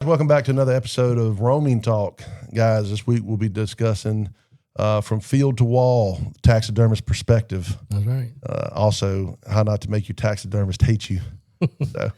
Welcome back to another episode of Roaming Talk. Guys, this week we'll be discussing from field to wall, taxidermist perspective. That's right. Also, how not to make your taxidermist hate you. So.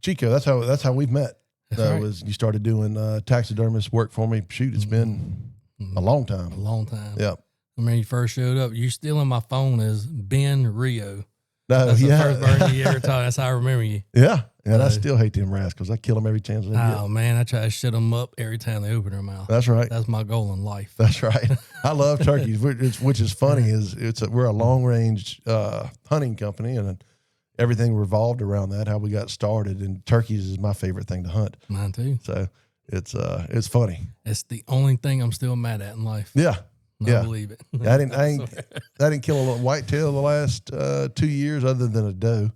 Chico, that's how we've met. Right. Was you started doing taxidermist work for me? Shoot, it's been a long time. A long time. Yeah. I mean, you first showed up. You still in my phone as Ben Rio. No, That's yeah. the first bird you ever taught. That's how I remember you. Yeah. And I still hate them rascals. I kill them every chance I get. Oh, man, I try to shut them up every time they open their mouth. That's right. That's my goal in life. That's right. I love turkeys, which is funny. We're a long range hunting company, and everything revolved around that. How we got started, and turkeys is my favorite thing to hunt. Mine too. So it's funny. It's the only thing I'm still mad at in life. Yeah. I believe it. I didn't kill a little whitetail the last 2 years, other than a doe,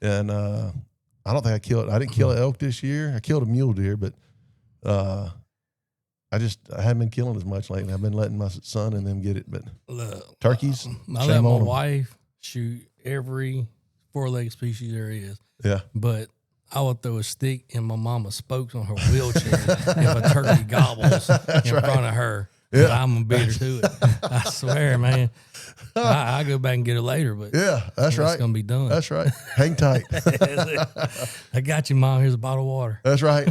and I don't think I didn't kill an elk this year. I killed a mule deer, but I haven't been killing as much lately. I've been letting my son and them get it, but Look, turkeys. I let my wife shoot every four-legged species there is. Yeah, but I would throw a stick in my mama's spokes on her wheelchair if a turkey gobbles in front of her. Yeah. I'm gonna beat her to it. I swear, man. I go back and get her later, but yeah, that's right. It's gonna be done. That's right. Hang tight. I got you, Mom. Here's a bottle of water. That's right.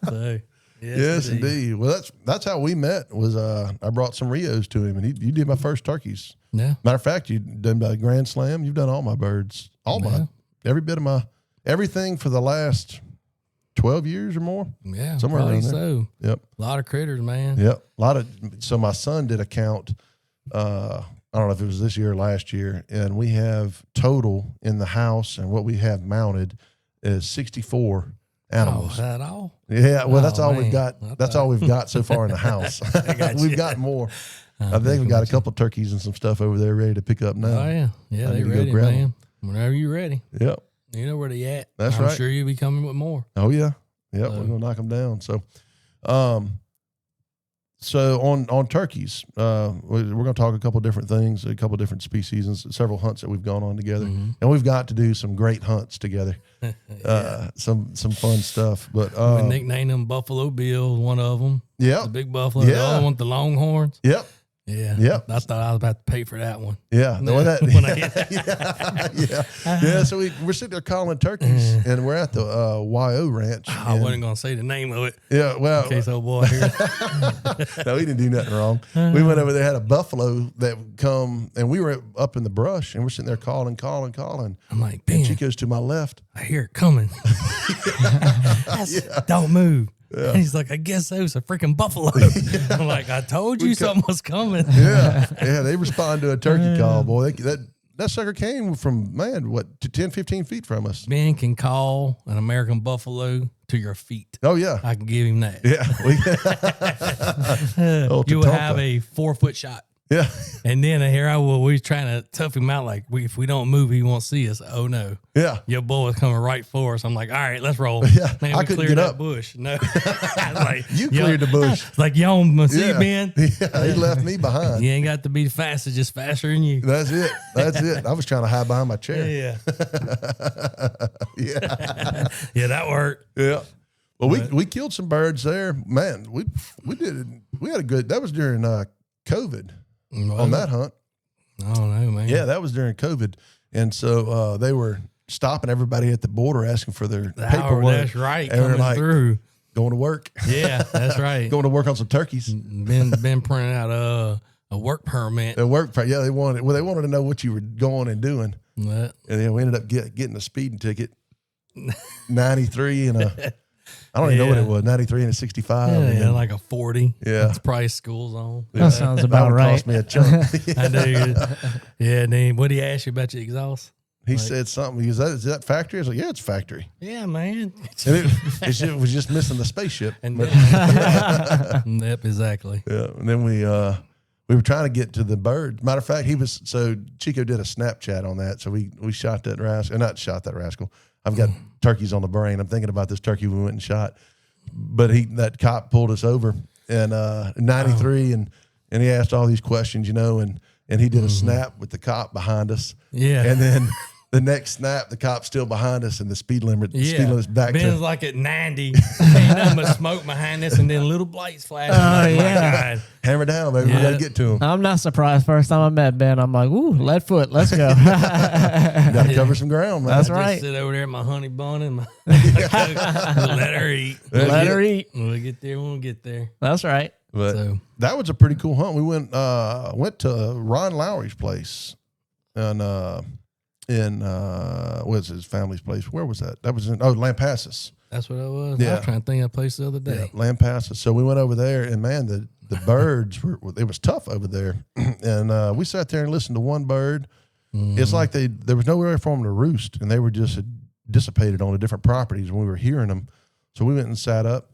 So, yes, indeed. Well, that's how we met. Was I brought some Rios to him, and you did my first turkeys. Yeah. Matter of fact, you've done my Grand Slam. You've done all my birds, every bit of my everything for the last 12 years or more. Yeah, somewhere around there. so. Yep. A lot of critters, man. Yep. So my son did a count. I don't know if it was this year or last year, and we have total in the house, and what we have mounted is 64 animals. Oh, is that all? Yeah. Well, that's all man. we've got. That's all we've got so far in the house. We've got more. I think we got a couple of turkeys and some stuff over there ready to pick up now. Oh yeah, yeah, they ready, man. Whenever you're ready. Yep. You know where they at. That's right. I'm sure you'll be coming with more. Oh yeah. Yep. We're gonna knock them down. So, on turkeys, we're gonna talk a couple of different things, a couple of different species, and several hunts that we've gone on together, and we've got to do some great hunts together. Some fun stuff. But we nicknamed them Buffalo Bill, one of them. Yeah. The big buffalo. The other one, the Longhorns. Yep. Yeah. Yep. I thought I was about to pay for that one. Yeah. Yeah. So we're sitting there calling turkeys, and we're at the YO Ranch. I wasn't going to say the name of it. Yeah. Well, in case old boy here. No, he didn't do nothing wrong. We went over there, had a buffalo that come, and we were up in the brush, and we're sitting there calling. I'm like, And Ben, Chico's to my left. I hear it coming. Don't move. Yeah. He's like, I guess that was a freaking buffalo. I'm like, I told you something was coming. Yeah. They respond to a turkey call, boy. That sucker came from, to 10, 15 feet from us. Ben can call an American buffalo to your feet. Oh, yeah. I can give him that. Yeah. You will have a 4-foot shot. Yeah. And then here I will. We're trying to tough him out. Like, if we don't move, he won't see us. Oh, no. Yeah. Your bull is coming right for us. I'm like, all right, let's roll. Yeah. Man, I couldn't get that up. bush. No. Like, You cleared the bush. Like, y'all see, Ben? Yeah. He left me behind. You ain't got to be fastest, just faster than you. That's it. I was trying to hide behind my chair. Yeah. Yeah. Yeah, that worked. Yeah. Well, we killed some birds there. Man, we did it. We had a good, that was during COVID. On that hunt. I don't know, man. Yeah, that was during COVID. And so they were stopping everybody at the border asking for their paperwork. That's right. And coming like, through. Going to work. Yeah, that's right. Going to work on some turkeys. Been printing out a work permit. A work permit. Yeah, they wanted to know what you were going and doing. What? And then we ended up getting a speeding ticket. 93 and a I don't even know what it was. 93 and a 65. Yeah, like a 40. Yeah. It's probably school zone. That sounds about that would right. cost me a chunk. I do. Yeah, and then what did he ask you about your exhaust? He said something. Is that factory? I was like, yeah, it's factory. Yeah, man. And it was just missing the spaceship. And yep, exactly. Yeah. And then we were trying to get to the bird. Matter of fact, Chico did a Snapchat on that. So we shot that rascal. Not shot that rascal. I've got turkeys on the brain. I'm thinking about this turkey we went and shot. But that cop pulled us over in 93 and he asked all these questions, you know, and he did a snap with the cop behind us. Yeah. And then the next snap, the cop's still behind us and the speed limit's back Ben's to like at 90. Ain't nothing but smoke behind us and then little lights flashing. Oh, yeah. Hammer down, baby. We got to get to him. I'm not surprised. First time I met Ben, I'm like, ooh, lead foot, let's go. Got to cover some ground, man. That's I right. just sit over there in my honey bun and let her eat. Let her eat. We'll get there when we get there. That's right. But that was a pretty cool hunt. We went to Ron Lowry's place and what's his family's place? Where was that? That was in Lampasas. That's what it was. Yeah. I was trying to think of that place the other day. Yeah, Lampasas. So we went over there, and man, the birds it was tough over there. And we sat there and listened to one bird. It's like there was nowhere for them to roost, and they were just dissipated on the different properties when we were hearing them. So we went and sat up.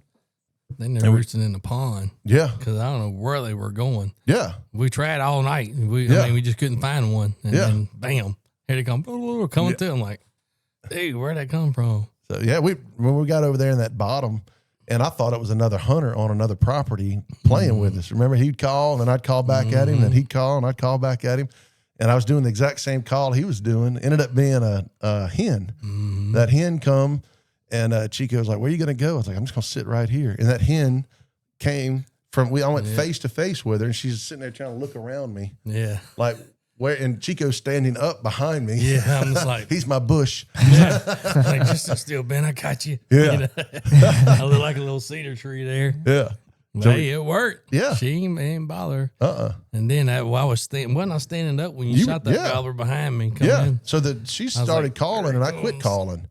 Then they're roosting in the pond. Yeah. Because I don't know where they were going. Yeah. We tried all night. I mean, we just couldn't find one. And then, bam, here they come. Coming through. I'm like, dude, where'd that come from? So, yeah, when we got over there in that bottom, and I thought it was another hunter on another property playing with us. Remember, he'd call, and then I'd call back at him, and he'd call, and I'd call back at him. And I was doing the exact same call he was doing. Ended up being a hen. That hen come, and Chico was like, where are you going to go? I was like, I'm just going to sit right here. And that hen came from, I went face to face with her, and she's sitting there trying to look around me. Yeah. Like, and Chico's standing up behind me. Yeah, I'm just like, he's my bush. Yeah. Like, just sit still, Ben, I got you. Yeah. You know? I look like a little cedar tree there. Yeah. But So- hey, it worked. Yeah. She ain't bother. And then while I was wasn't I standing up when you shot that gobbler behind me? In? So she started like, calling, and I quit calling.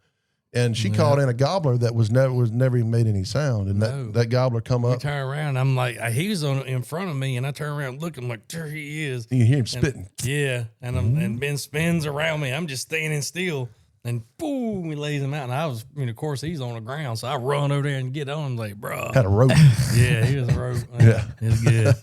And she called in a gobbler that was never even made any sound. And that gobbler come I up. turn around, I'm like, he was in front of me, and I turn around, looking like, there he is. You hear him spitting. And Ben spins around me. I'm just standing still, and boom, he lays him out. And of course, he's on the ground, so I run over there and get on him, like, bro. Had a rope. Yeah, he was a rope. Yeah. It was good.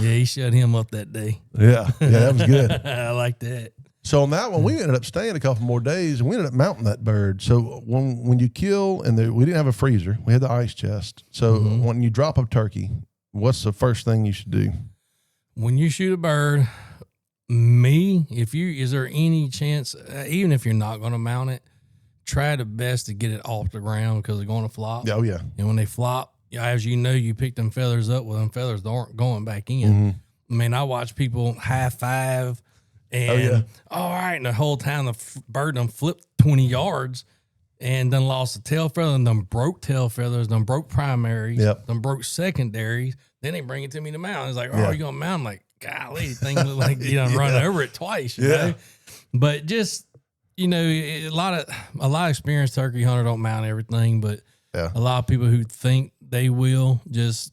Yeah, he shut him up that day. Yeah, that was good. I like that. So on that one, we ended up staying a couple more days, and we ended up mounting that bird. So when you kill, and we didn't have a freezer, we had the ice chest. So when you drop a turkey, what's the first thing you should do? When you shoot a bird, is there any chance, even if you're not going to mount it, try the best to get it off the ground because they're going to flop. Oh yeah. And when they flop, as you know, you pick them feathers up. Well, them feathers aren't going back in. I mean, I watch people high five. And all right, and the whole time the bird done flipped 20 yards and done lost the tail feather and done broke tail feathers, done broke primaries, done broke secondaries. Then they bring it to me to mount. It's like, oh, you gonna mount? I'm like, golly, thing look like you done run over it twice, you know? But just, a lot of experienced turkey hunter don't mount everything, but a lot of people who think they will just.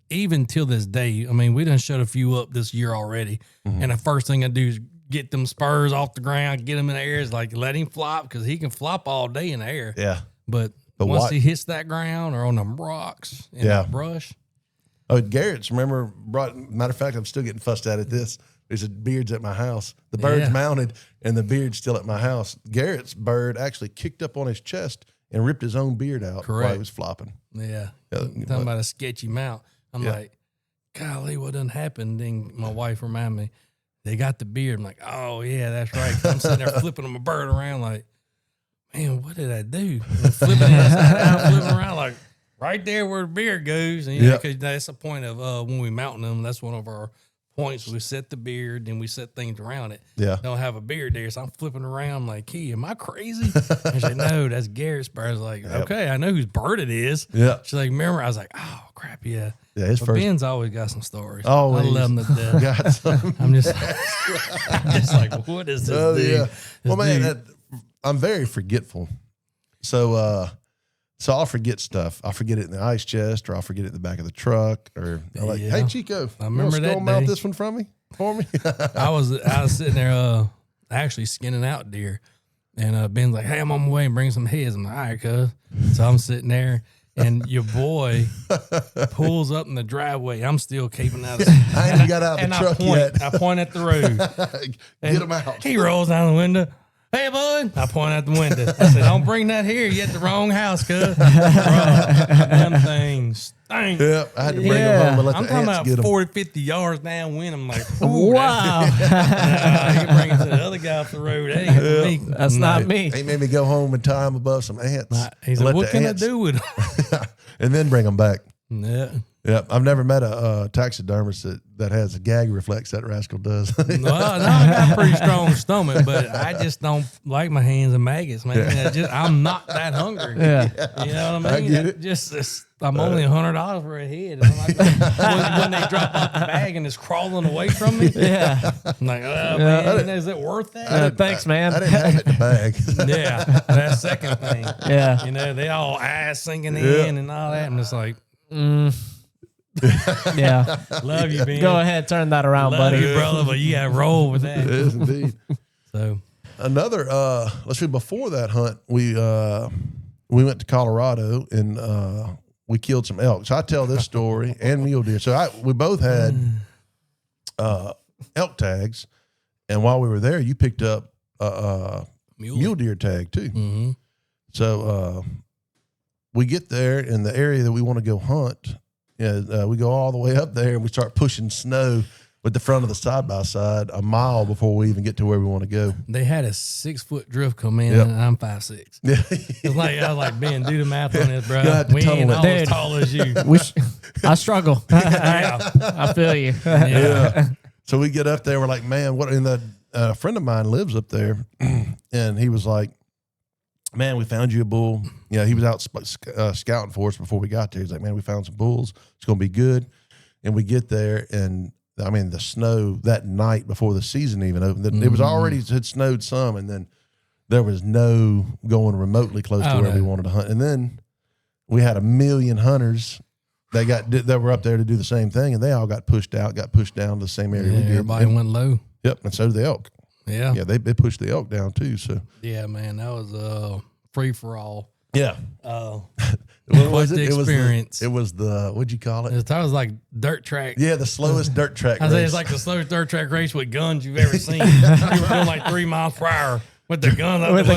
Even till this day, I mean, we done shut a few up this year already. And the first thing I do is get them spurs off the ground, get them in the air. Is like, let him flop because he can flop all day in the air. Yeah. But once he hits that ground or on them rocks in that brush. Oh, Garrett's, remember, matter of fact, I'm still getting fussed at this. There's a beard's at my house. The bird's mounted and the beard's still at my house. Garrett's bird actually kicked up on his chest and ripped his own beard out while he was flopping. Yeah. Talking about a sketchy mount. I'm like, golly, what done happened? Then my wife reminded me, they got the beard. I'm like, oh, yeah, that's right. I'm sitting there flipping my bird around like, man, what did I do? And flipping it inside out, flipping around like right there where the beard goes. And because that's the point of when we mount them, that's one of our points. We set the beard and we set things around it. Yeah. Don't have a beard there. So I'm flipping around like, hey, am I crazy? And she's like, no, that's Garrett's bird. I was like, okay, I know whose bird it is. Yeah. She's like, remember? I was like, oh, crap, yeah. Yeah, his first. Ben's always got some stories. Oh, I love him to death. Got some. I'm just like, what is this dude? Yeah. This man, I'm very forgetful. So I'll forget stuff. I'll forget it in the ice chest, or I'll forget it in the back of the truck, or I'm like, hey, Chico, I remember that mount this one for me. I was sitting there actually skinning out deer, and Ben's like, hey, I'm on my way and bring some heads. I'm like, all right, cuz. So I'm sitting there. And your boy pulls up in the driveway. I'm still keeping out. I ain't got out of the truck yet. I point at the road. Get him out. He rolls down the window. Hey, bud. I point out the window. I said, don't bring that here. You at the wrong house, cuz. Them things stink. Yeah, I had to bring them home and let I'm the talking ants about get them. 40, 50 yards downwind. I'm like, ooh, Wow. you can bring it to the other guy off the road. That ain't for me. That's not me. He made me go home and tie them above some ants. He said, what can I do with them? And then bring them back. Yeah. Yeah, I've never met a taxidermist that has a gag reflex. That rascal does. Well, no, I got a pretty strong stomach, but I just don't like my hands and maggots, man. I'm not that hungry. Yeah. You know what I mean? I get it. I'm only $100 for a head. And I'm like, when they drop off the bag and it's crawling away from me, Yeah. I'm like, oh, man, is it worth that? Thanks, man. I didn't have it in the bag. Yeah, that second thing. Yeah. You know, they all ass sinking in and all that, and it's like, Yeah. love you, Ben. Go ahead, turn that around, Love buddy. you, brother, but you got to roll with that. It is indeed. So, Another, let's see, before that hunt, we went to Colorado and we killed some elk. So I tell this story and mule deer. So we both had elk tags, and while we were there, you picked up a mule deer tag too. mm-hmm. So we get there in the area that we want to go hunt. We go all the way up there and we start pushing snow with the front of the side-by-side a mile before we even get to where we want to go. They had a 6-foot drift come in, Yep. and I'm 5'6". Yeah. I was like, Ben, do the math on this, bro. You'll have to We ain't tunnel all it. as Dude. tall as you. I struggle. Yeah. I feel you. Yeah. So we get up there, we're like, man, what? And a friend of mine lives up there, and he was like, man, we found you a bull. Yeah, he was out scouting for us before we got there. He's like, man, we found some bulls. It's going to be good. And we get there, and I mean, the snow that night before the season even opened, it was already had snowed some, and then there was no going remotely close to where we wanted to hunt. And then we had 1 million hunters that were up there to do the same thing, and they all got pushed down to the same area we did. Everybody went low. Yep, and so did the elk. Yeah. Yeah, they pushed the elk down too. So Yeah, man, that was free for all. yeah, What was the experience? It was the what'd you call it? It was like dirt track. Yeah, the slowest dirt track. I say race. it's like the slowest dirt track race with guns you've ever seen. You were going like 3 miles per hour with the gun up With the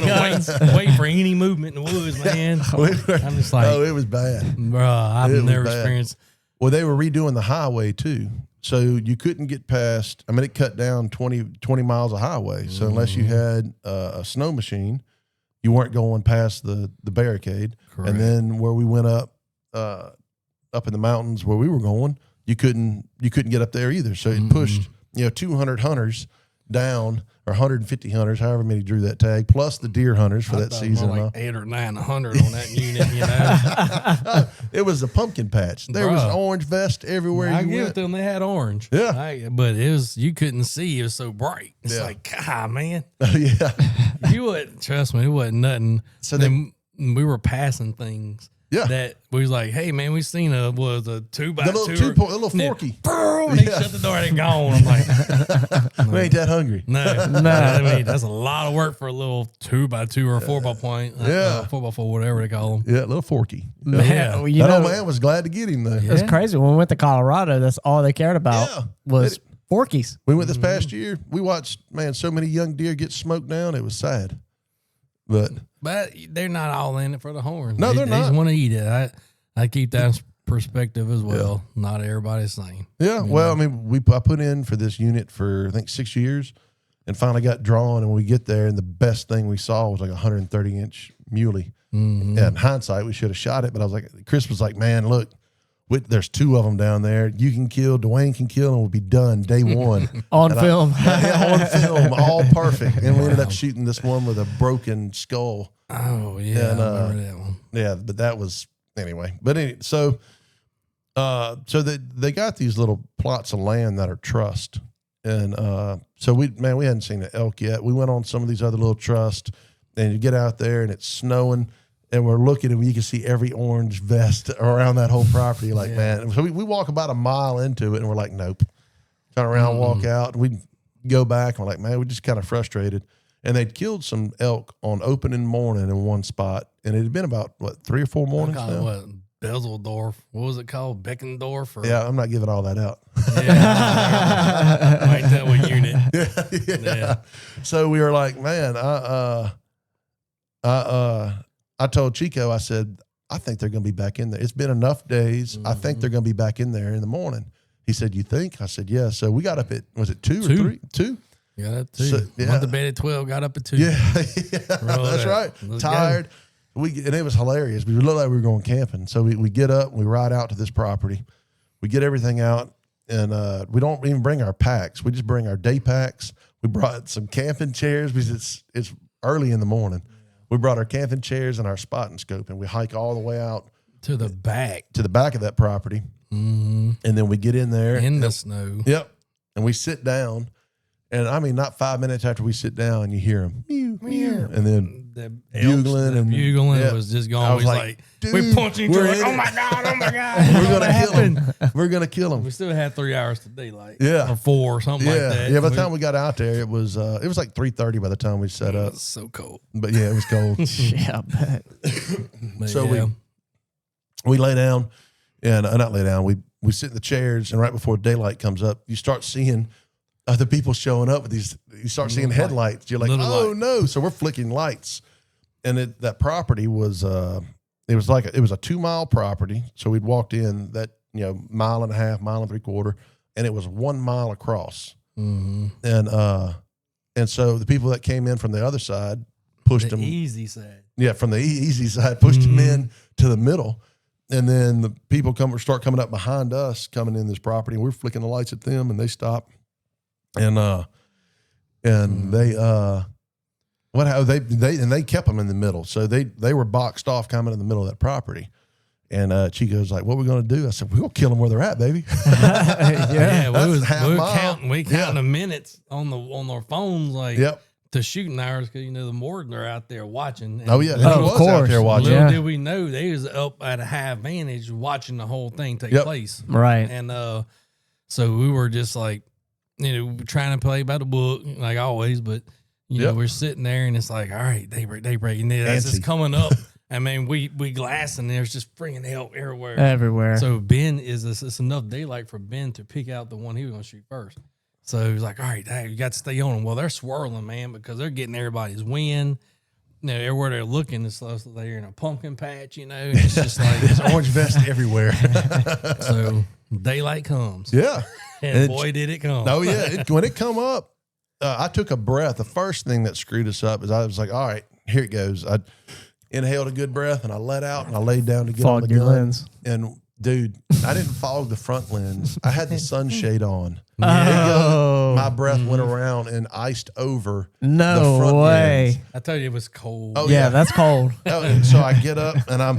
there waiting for any movement in the woods, man. I'm just like, oh, it was bad. bro, I've It was never bad. experienced. Well, they were redoing the highway too. So you couldn't get past, I mean, it cut down 20 miles of highway. So unless you had a snow machine, you weren't going past the barricade. Correct. And then where we went up in the mountains where we were going, you couldn't get up there either. So it pushed, 200 hunters down, or 150 hunters, however many drew that tag, plus the deer hunters for that season. More like 800 or 900 on that unit, you know. It was a pumpkin patch. There was Bruh. orange vest everywhere I you give it went. to them. They had orange. Yeah. But it was, you couldn't see. It was so bright. It's Yeah. like, God, man. Yeah. You wouldn't, trust me, it wasn't nothing. So then we were passing things. Yeah. That we was like, hey, man, we seen a 2x2. The little forky. And they shut the door and they gone. I'm like, We ain't that hungry. no. I mean, that's a lot of work for a little 2x2 or a 4x4. Yeah. 4x4, whatever they call them. Yeah, little forky. Man, Yeah. well, you That know, old man was glad to get him though. it's crazy. When we went to Colorado, that's all they cared about Yeah. was forkies. We went this past year. We watched, man, so many young deer get smoked down. It was sad. But They're not all in it for the horns. No, they're They just not. want to eat it. I keep that perspective as well. Not everybody's the same. yeah, well, I mean, I put in for this unit for I think 6 years, and finally got drawn. And when we get there, and the best thing we saw was like a 130-inch muley. Mm-hmm. And in hindsight, we should have shot it, but I was like, Chris was like, man, look, there's 2 of them down there. You can kill, Dwayne can kill, and we'll be done day one. On film. Yeah, on film, all perfect. And we ended up shooting this one with a broken skull. Oh, yeah. And, I remember that one. Yeah, but that was anyway. But so they got these little plots of land that are trussed, and so we hadn't seen an elk yet. We went on some of these other little trussed, and you get out there and it's snowing, and we're looking and you can see every orange vest around that whole property. Like, man, so we walk about a mile into it, and we're like, nope. Turn around, walk out. We go back, and we're like, man, we're just kind of frustrated. And they'd killed some elk on opening morning in one spot, and it had been about 3 or 4 mornings now. Bezeldorf. What was it called? Beckendorf? Or, Yeah, I'm not giving all that out. Yeah. Might tell what unit. Yeah. So we were like, man, I told Chico, I said, I think they're going to be back in there. It's been enough days. I think they're going to be back in there in the morning. He said, you think? I said, yeah. So we got up at, was it 2 or 3? 2? Yeah, that too. So, Went to bed at 12, got up at 2. Yeah, that's right. Let's Tired. And it was hilarious. We looked like we were going camping. So we get up, we ride out to this property. We get everything out, and we don't even bring our packs. We just bring our day packs. We brought some camping chairs because it's early in the morning. We brought our camping chairs and our spotting scope, and we hike all the way out to the back of that property. And then we get in there. In the snow. Yep. And we sit down. And I mean, not 5 minutes after we sit down, you hear them mew, mew, and then The bugling was just going. I was We like, dude, we punching each other. we're Like, in oh it. my god, we're gonna kill him. We're gonna kill him. We still had 3 hours to daylight. Yeah. Or 4 or something like that. Yeah. By the time we got out there, it was like 3:30 by the time we set It up. was so cold. But yeah, it was cold. Yeah, I bet. But So yeah. we lay down, and not lay down. We sit in the chairs, and right before daylight comes up, you start seeing other people showing up with these. You start seeing headlights. You're like, Little oh light. no! So we're flicking lights, and that property was it was like it was a 2-mile property. So we'd walked in that mile and a half, mile and 3/4, and it was 1 mile across. And so the people that came in from the other side pushed The them. easy side. Yeah, from the easy side, pushed them in to the middle. And then the people start coming up behind us, coming in this property. And we're flicking the lights at them, and they stop. And they they kept them in the middle. So they were boxed off coming in the middle of that property. And Chico's like, what are we going to do? I said, we're going to kill them where they're at, baby. Yeah, we half were mile. counting the minutes on their phones, like Yep. to shooting hours, because the Morgan are out there watching. And Oh, yeah. And Oh, he of was out course. there watching. Little Yeah. did we know they was up at a high advantage watching the whole thing take Yep. place. Right. And so we were just like, trying to play by the book like always, but Yep. we're sitting there and it's like, all right, daybreak, and then as it's Antsy. coming up. I mean, we glass and there's just freaking hell everywhere. Everywhere. So Ben it's enough daylight for Ben to pick out the one he was going to shoot first. So he's like, all right, hey, you got to stay on them. Well, they're swirling, man, because they're getting everybody's wind. Everywhere they're looking, it's like they're in a pumpkin patch, and it's just like There's orange vest everywhere. so daylight comes. Yeah. And boy, did it come. Oh, yeah. When it come up, I took a breath. The first thing that screwed us up is I was like, all right, here it goes. I inhaled a good breath, and I let out, and I laid down to get on the Fogged your gun. lens. And, dude, I didn't fog the front lens. I had the sunshade on. Oh. My breath went around and iced over the No front way. lens. I told you it was cold. Oh, Yeah, that's cold. Oh, so I get up and I'm.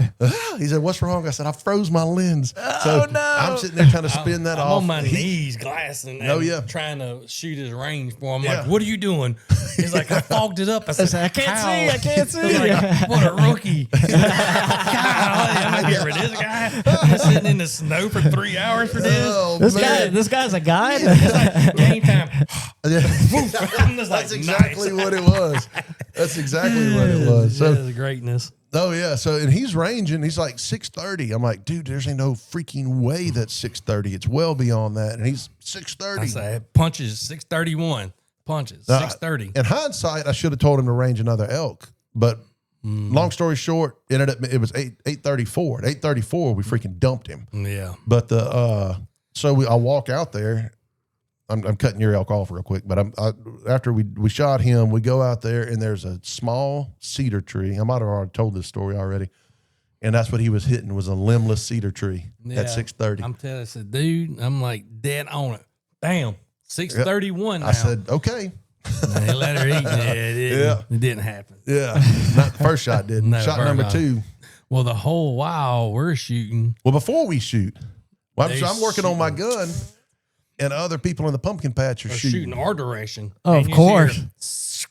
He said, "What's wrong?" I said, "I froze my lens." So no. I'm sitting there trying to spin that I'm off. on my knees glassing and Oh, yeah. trying to shoot his range for him. Yeah. Like, what are you doing? He's like, I fogged it up. I said, I can't "How?" see. I can't see. He's like, what a rookie. God, I'm not getting rid of this guy. I'm sitting in the snow for 3 hours for this. Oh, This man. guy's a guide. It's like game time. Yeah. I'm just like, That's exactly nice. what it was. That's exactly what it was. So, That's greatness. oh yeah. So, and he's ranging. He's like 6:30. I'm like, dude, there's ain't no freaking way that's 6:30. It's well beyond that. And he's I 6:30. said, punches 6:31. Punches 6:30. In hindsight, I should have told him to range another elk. But long story short, it was 8:34. At 8:34, we freaking dumped him. Yeah. But I walk out there. I'm cutting your elk off real quick, but after we shot him, we go out there and there's a small cedar tree. I might have already told this story already, and that's what he was hitting was a limbless cedar tree at 6:30. I'm telling you, I said, dude, I'm like dead on it. Damn, 6:31 now. I said, okay, And he let her eat. Yeah. It didn't happen. yeah. Not the first shot didn't. No, Shot first number shot. 2. Well, the whole while we're shooting, Well, before we shoot, well, They I'm working on my gun, and other people in the pumpkin patch are or shooting. shooting our direction. Oh, And of you see her, course.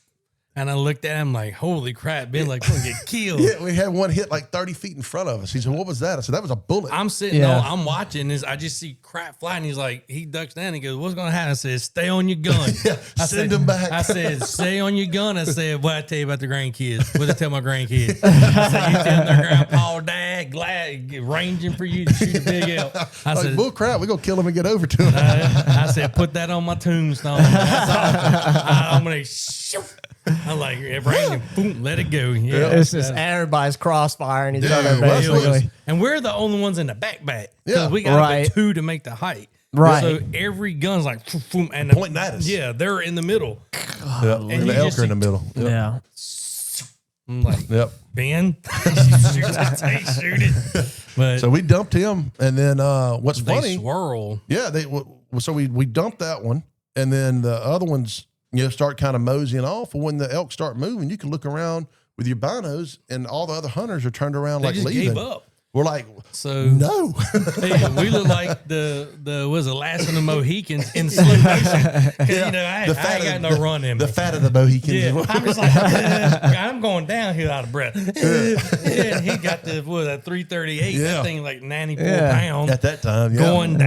and I looked at him like, holy crap, Ben, like, we're going to get killed. Yeah, we had one hit like 30 feet in front of us. He said, "What was that?" I said, "That was a bullet." I'm sitting Yeah. on, I'm watching this. I just see crap flying. He's like, he ducks down. He goes, what's going to happen? I said, stay on your gun. Yeah, I send said, him back. I said, stay on your gun. I said, what I tell you about the grandkids? What did I tell my grandkids? I said, you tell their grandpa, dad, had glad ranging for you to shoot a big elk. I Like, said, bull crap, we're gonna kill him and get over to him. I said, put that on my tombstone. That's all. I'm gonna shoot. I'm like, it rained, boom, let it go. Yeah, It's just everybody's crossfiring each other, well, that's what- basically. and we're the only ones in the backpack. Yeah. We got Right. the 2 to make the height. Right. So every gun's like, boom, and Pointing at us. Yeah, they're in the middle. And you the elk just are in the middle. Yep. Yeah. I'm like, Yep. Ben, shoot it. But So we dumped him, and then what's they funny? swirl. Yeah, so we dumped that one, and then the other ones, start kind of moseying off. When the elk start moving, you can look around with your binos, and all the other hunters are turned around They like just leaving. gave up. We're like, So no. hey, we look like the was the last of the Mohicans in slow motion. Because I ain't got no run in me. The fat of the Mohicans. Yeah, I'm just like, I'm going downhill out of breath. And he got the 338. Yeah. That thing like 94 Yeah. pounds. At that time, yeah. Going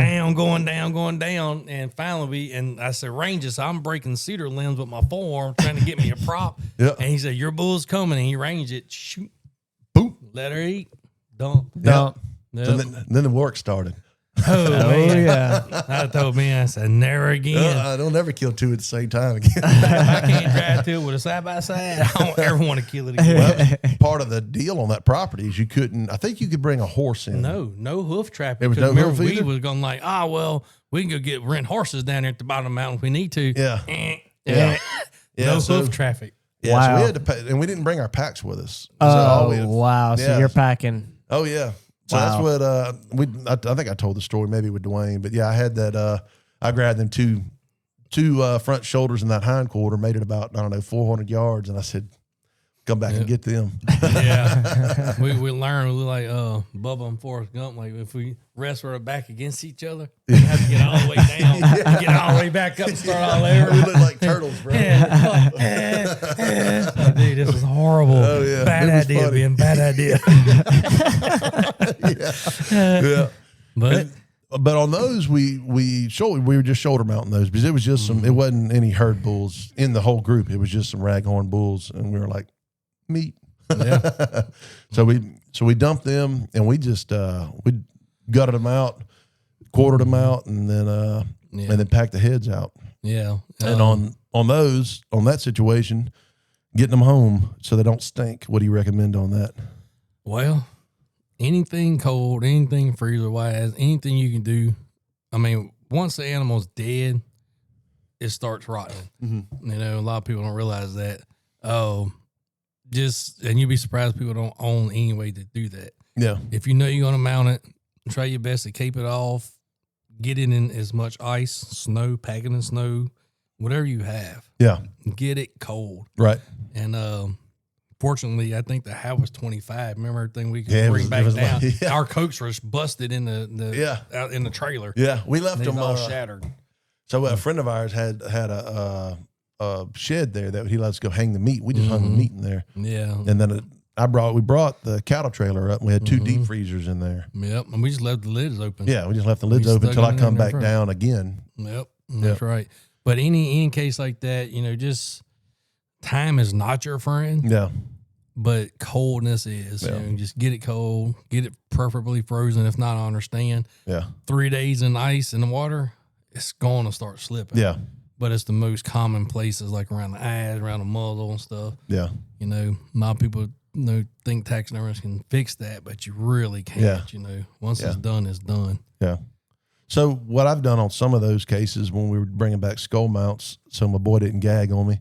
down. And finally, and I said, Ranger, so I'm breaking cedar limbs with my forearm, trying to get me a prop. Yeah. And he said, your bull's coming. And he ranged it. Shoot. Boom. Let her eat. Dump. Dump. Nope. So then the work started. Oh, man. yeah. I told me, I said, never again. I don't ever kill 2 at the same time again. If I can't drive to it with a side by side, I don't ever want to kill it again. Well, that was part of the deal on that property is you couldn't. I think you could bring a horse in. No hoof traffic. There was Because no remember, hoof we either? was going like, we can go rent horses down there at the bottom of the mountain if we need to. Yeah. Yeah. Yeah, No so- hoof traffic. Yeah, so Wow. we had to pay, and we didn't bring our packs with us. So Oh, we had- wow. So yeah. you're packing. Oh yeah. So Wow. that's what I think I told the story maybe with Dwayne, but yeah, I had that. I grabbed them two front shoulders and that hind quarter, made it about 400 yards, and I said, "Come back and get them." Yeah. we learned, we like Bubba and Forrest Gump, like if we rest our back against each other, we have to get all the way down, and get all the way back up and start all we over. look like turtles, bro. Like, dude, this is horrible. Oh, yeah. Bad It was idea, funny. being bad idea. Yeah. But But on those, we were just shoulder mounting those because it was just some. It wasn't any herd bulls in the whole group. It was just some raghorn bulls, and we were like, meat. yeah, So we dumped them, and we just we gutted them out, quartered them out, and then packed the heads out. yeah. And on that situation, getting them home so they don't stink. What do you recommend on that? Well, anything cold, anything freezer wise, anything you can do. I mean, once the animal's dead, it starts rotting. Mm-hmm. You know, a lot of people don't realize that. And you'd be surprised people don't own any way to do that. Yeah, If you know you're going to mount it, try your best to keep it off. Get it in as much ice, snow, pack it in snow, whatever you have. yeah, Get it cold. right. And fortunately, I think the hat was 25. Remember everything we could Yeah, it bring was- back it was down. like- yeah. Our coats were busted in the out in the trailer. Yeah, we left They them all shattered. So a friend of ours had a shed there that he lets us go hang the meat. We just hung the meat in there, Yeah. and then we brought the cattle trailer up. And we had 2 deep freezers in there. Yep. And we just left the lids open. Yeah, we just left the lids We open stuck until I them in come there back first. down again. Yep. That's right. But any case like that, just time is not your friend, Yeah, but coldness is. Yeah. Just get it cold, get it preferably frozen. If not, I understand. yeah, 3 days in ice in the water, it's going to start slipping. yeah, But it's the most common places like around the eyes, around the muzzle and stuff. yeah, A lot of people think taxidermists can fix that, but you really can't. Once it's done, it's done. yeah. So what I've done on some of those cases when we were bringing back skull mounts, so my boy didn't gag on me,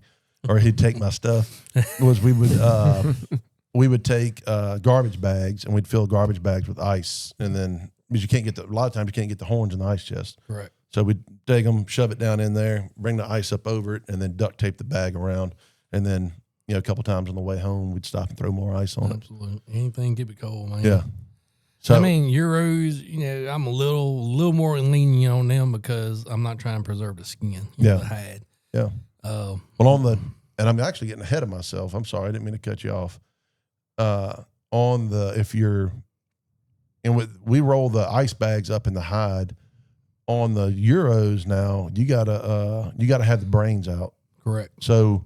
or he'd take my stuff, was we would take garbage bags and we'd fill garbage bags with ice, and then because a lot of times you can't get the horns in the ice chest. Correct. So we'd take them, shove it down in there, bring the ice up over it, and then duct tape the bag around. And then, a couple times on the way home, we'd stop and throw more ice on it. Absolutely. Anything keep it cold, man. Yeah. So I mean, Euros, I'm a little more lenient on them because I'm not trying to preserve the skin, the hide. yeah. Well, and I'm actually getting ahead of myself. I'm sorry, I didn't mean to cut you off. We roll the ice bags up in the hide. On the Euros now, you gotta have the brains out. Correct. So,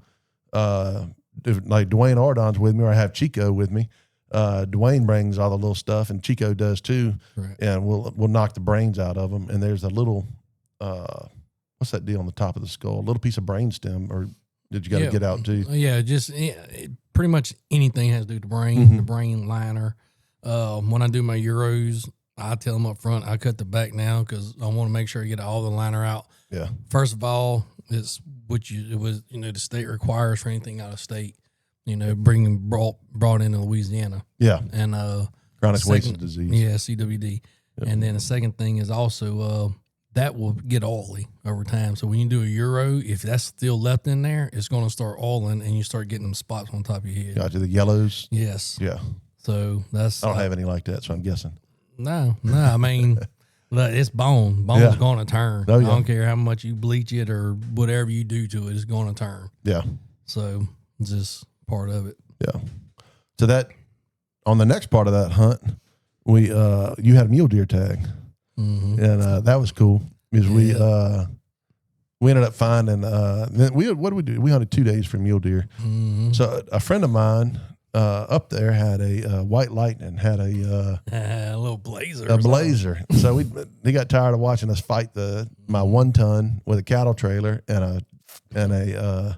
if like Dwayne Ardon's with me, or I have Chico with me, Dwayne brings all the little stuff, and Chico does too. Right. And we'll knock the brains out of them. And there's a little, what's that deal on the top of the skull? A little piece of brainstem, or did you got to get out too? Yeah, just pretty much anything has to do with the brain, the brain liner. When I do my Euros, I tell them up front, I cut the back now because I want to make sure I get all the liner out. Yeah. First of all, it's what the state requires for anything out of state. Brought into Louisiana. Yeah. And chronic wasting disease. Yeah, CWD. Yep. And then the second thing is also that will get oily over time. So when you do a Euro, if that's still left in there, it's going to start oiling, and you start getting them spots on top of your head. Gotcha. The yellows. Yes. Yeah. So that's. I don't have any like that, so I'm guessing. No. I mean, look, it's bone. Bone's going to turn. Oh, yeah. I don't care how much you bleach it or whatever you do to it, it's going to turn. Yeah. So it's just part of it. Yeah. So that on the next part of that hunt, you had a mule deer tag, and that was cool because we ended up finding. Then what did we do? We hunted 2 days for mule deer. So a friend of mine up there had a white lightning, had a little blazer. A blazer. So he got tired of watching us fight my 1 ton with a cattle trailer and a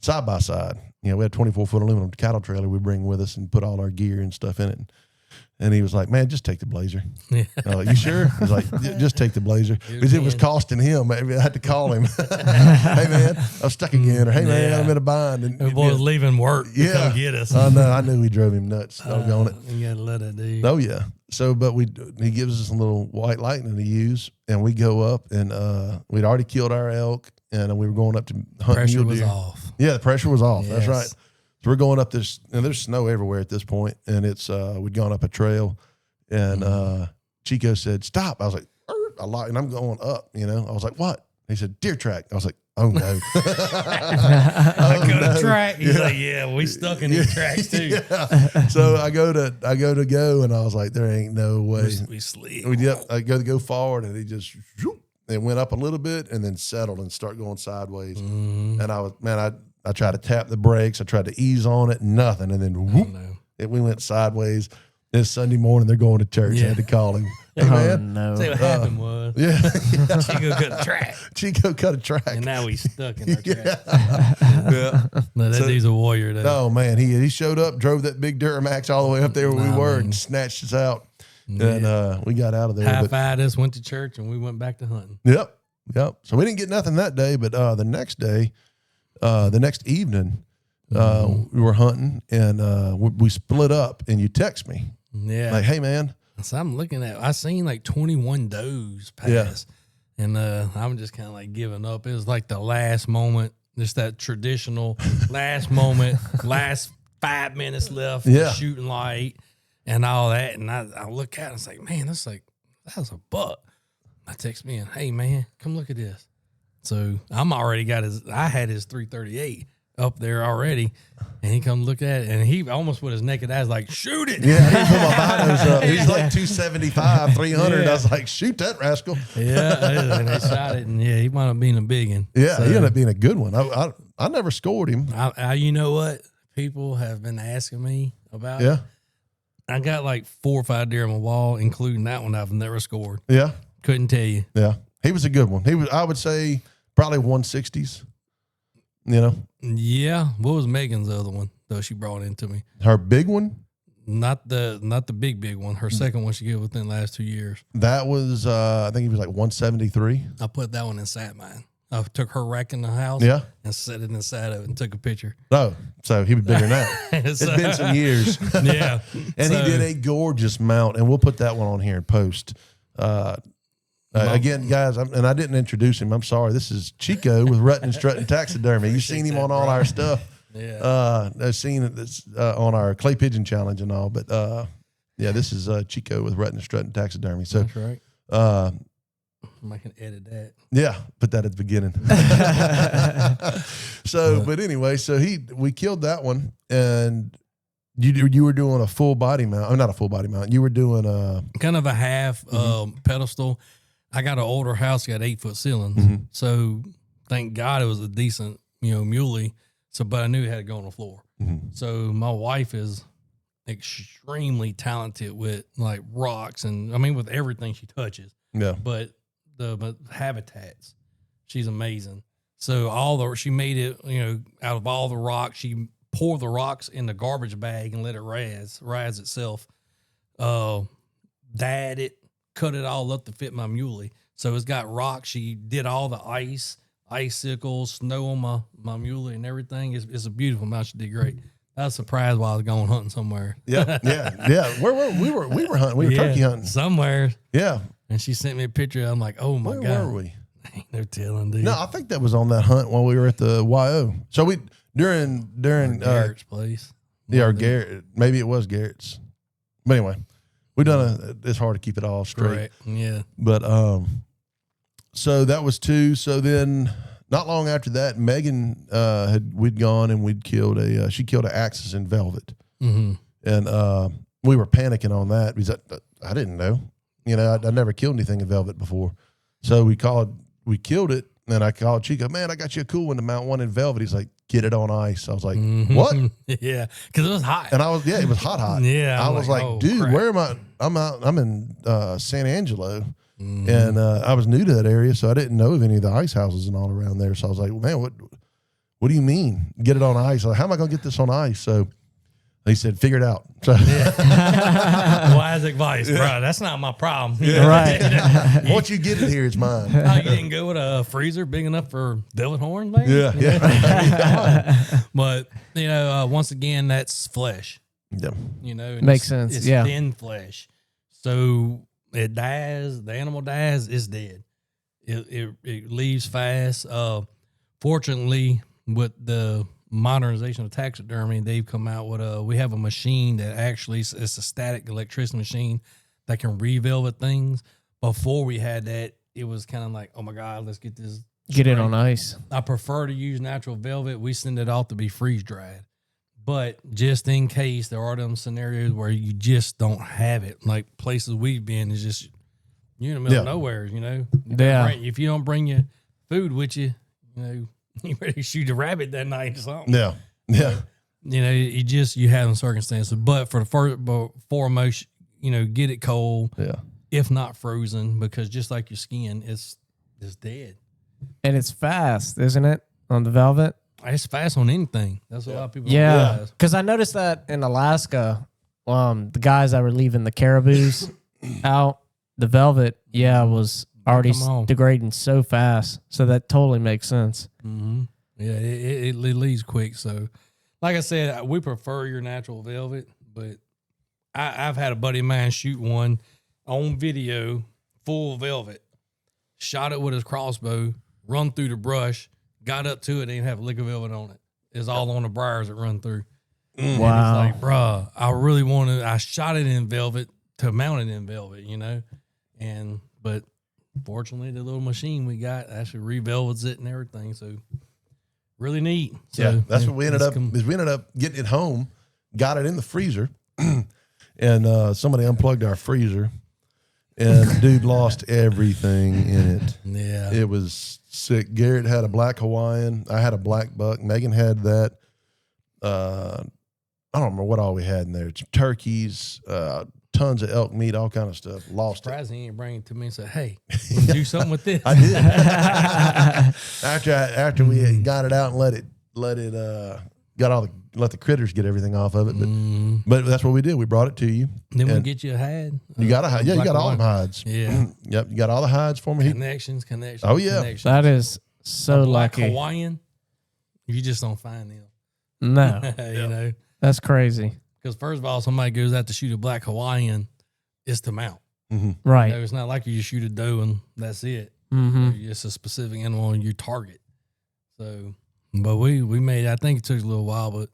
side by side. We had a 24-foot aluminum cattle trailer we bring with us and put all our gear and stuff in it. And he was like, "Man, just take the blazer." Yeah. You sure? He's like, "Just take the blazer," because it was costing him. I had to call him. "Hey man, I'm stuck again," or "Hey man, I'm in a bind." And the boy was leaving work to come get us. I knew we drove him nuts. Doggone it. You gotta let it do. Oh yeah. So, but he gives us a little white lightning to use, and we go up, and we'd already killed our elk, and we were going up to hunt pressure mule deer. was off. Yeah, the pressure was off. Yes. That's right. So we're going up this, and there's snow everywhere at this point, and it's we'd gone up a trail, and Chico said, "Stop." I was like, and I'm going up. I was like, "What?" He said, "Deer track." I was like, "Oh no." I got a track. He's like, "Yeah, we stuck in these tracks too." Yeah. So I go to go, and I was like, "There ain't no way." We sleep. I go forward, and he just it went up a little bit, and then settled and start going sideways. And I tried to tap the brakes. I tried to ease on it, nothing. And then whoop, we went sideways. It's Sunday morning. They're going to church. I had to call him. Hey, man. No. See what happened was. Yeah. Chico cut a track. Chico cut a track. And now we stuck in our track. Yeah. No, that dude's a warrior, though. Oh, man. He showed up, drove that big Duramax all the way up there where we were and snatched us out. And we got out of there. High-fived us, went to church, and we went back to hunting. Yep. So we didn't get nothing that day, but the next day, the next evening, we were hunting, and we split up, and you text me. Yeah. Like, "Hey, man." So I'm looking at, I seen like 21 does pass. Yeah. And I'm just kind of like giving up. It was like the last moment, just that traditional last moment, last 5 minutes left, Yeah. shooting light and all that. And I look at it and it's like, man, that was a buck. I text me, "Hey, man, come look at this." So I'm already I had his 338 up there already, and he come look at it, and he almost with his naked eyes like, "Shoot it!" Yeah, he put my binos up. He's like 275, 300. I was like, "Shoot that rascal!" Yeah, and they shot it, and he wound up being a big one. Yeah, he ended up being a good one. I never scored him. You know what? People have been asking me about. Yeah, I got like 4 or 5 deer on my wall, including that one I've never scored. yeah, Couldn't tell you. yeah. He was a good one. He was, I would say, probably 160s. Yeah. What was Megan's other one though? She brought into me. Her big one. Not the big one. Her second one she gave within the last 2 years. That was I think he was like 173. I put that one inside mine. I took her rack in the house and set it inside of it and took a picture. Oh, so he was bigger than that. It's been some years. Yeah. And he did a gorgeous mount, and we'll put that one on here and post. Again, guys, and I didn't introduce him. I'm sorry. This is Chico with Ruttin and Struttin Taxidermy. You've seen him on all our stuff. Yeah. I've seen it on our clay pigeon challenge and all. But this is Chico with Ruttin and Struttin Taxidermy. So that's right. I can edit that. Yeah, put that at the beginning. So, but anyway, we killed that one, and you were doing a full body mount. Not a full body mount. You were doing a kind of a half pedestal. I got an older house, got 8-foot ceilings. So thank God it was a decent, muley. So, but I knew it had to go on the floor. So my wife is extremely talented with like rocks and I mean with everything she touches. Yeah. But the habitats, she's amazing. So she made it, out of all the rocks, she poured the rocks in the garbage bag and let it rise itself. Dyed it, cut it all up to fit my muley. So it's got rocks. She did all the icicles, snow on my muley and everything. It's a beautiful mount. She did great. I was surprised while I was going hunting somewhere. Yeah. Where we were hunting. We were turkey hunting somewhere. Yeah. And she sent me a picture. I'm like, oh my God. Where were we? Ain't no telling, dude. No, I think that was on that hunt while we were at the YO. So we during Garrett's place. Yeah, or Garrett. Maybe it was Garrett's. But anyway, we done it's hard to keep it all straight. Correct. Yeah. But so that was 2. So then not long after that, Megan we'd gone and we'd killed she killed an axis in velvet. Mm-hmm. And we were panicking on that because I didn't know. I never killed anything in velvet before. So we killed it, and I called Chico, man, I got you a cool one to mount one in velvet. He's like, get it on ice. I was like, what? Yeah, because it was hot. And it was hot. Yeah. I was like, oh, dude, crap. where am I? I'm in San Angelo, and I was new to that area, so I didn't know of any of the ice houses and all around there. So I was like, man, what do you mean, get it on ice? Like, how am I going to get this on ice? So he said, figure it out. So wise advice, bro. That's not my problem. Right. Once you get it here, it's mine. Oh, you didn't go with a freezer big enough for velvet horn, man? Yeah. But, once again, that's flesh. Yeah. And Makes sense. It's Yeah. thin flesh. So it dies, the animal dies, it's dead. It leaves fast. Fortunately, with the modernization of taxidermy, they've come out with we have a machine that actually it's a static electricity machine that can re-velvet things. Before we had that, it was kind of like, oh my God, let's get this. Get it on ice. I prefer to use natural velvet. We send it off to be freeze dried. But just in case there are them scenarios where you just don't have it, like places we've been is just you're in the middle of nowhere, Yeah. If you don't bring your food with you, you ready to shoot a rabbit that night or something. Yeah. Yeah. You have them circumstances. But for the foremost, get it cold. Yeah. If not frozen, because just like your skin, it's dead. And it's fast, isn't it, on the velvet? It's fast on anything. That's what a lot of people don't Yeah. realize. Because I noticed that in Alaska, the guys that were leaving the caribous out, the velvet, was already degrading so fast. So that totally makes sense. Mm-hmm. Yeah, it leaves quick. So, like I said, we prefer your natural velvet, but I've had a buddy of mine shoot one on video, full velvet, shot it with his crossbow, run through the brush, got up to it, didn't have a lick of velvet on it. It's all on the briars that run through. Wow. And it's like, bruh, I shot it in velvet to mount it in velvet, but fortunately, the little machine we got actually re-velvets it and everything. So really neat. So that's what we ended up. Is we ended up getting it home, got it in the freezer, and somebody unplugged our freezer, and dude lost everything in it. Yeah, it was sick. Garrett had a black Hawaiian. I had a black buck. Megan had that. I don't remember what all we had in there. It's turkeys. Tons of elk meat, all kind of stuff. Lost it. Surprised he didn't bring it to me and say, "Hey, you do something with this." I did. after we had got it out and let the critters get everything off of it. But that's what we did. We brought it to you. Then we get you a hide. You got a hide. Yeah, you got all them hides. Yeah. Yep. You got all the hides for me. Connections. Oh yeah. Connections. That is so lucky. Hawaiian, you just don't find them. No. That's crazy. Because first of all, somebody goes out to shoot a black Hawaiian, it's to mount. Mm-hmm. Right. It's not like you just shoot a doe and that's it. Mm-hmm. It's a specific animal on your target. So, but we made, I think it took a little while, but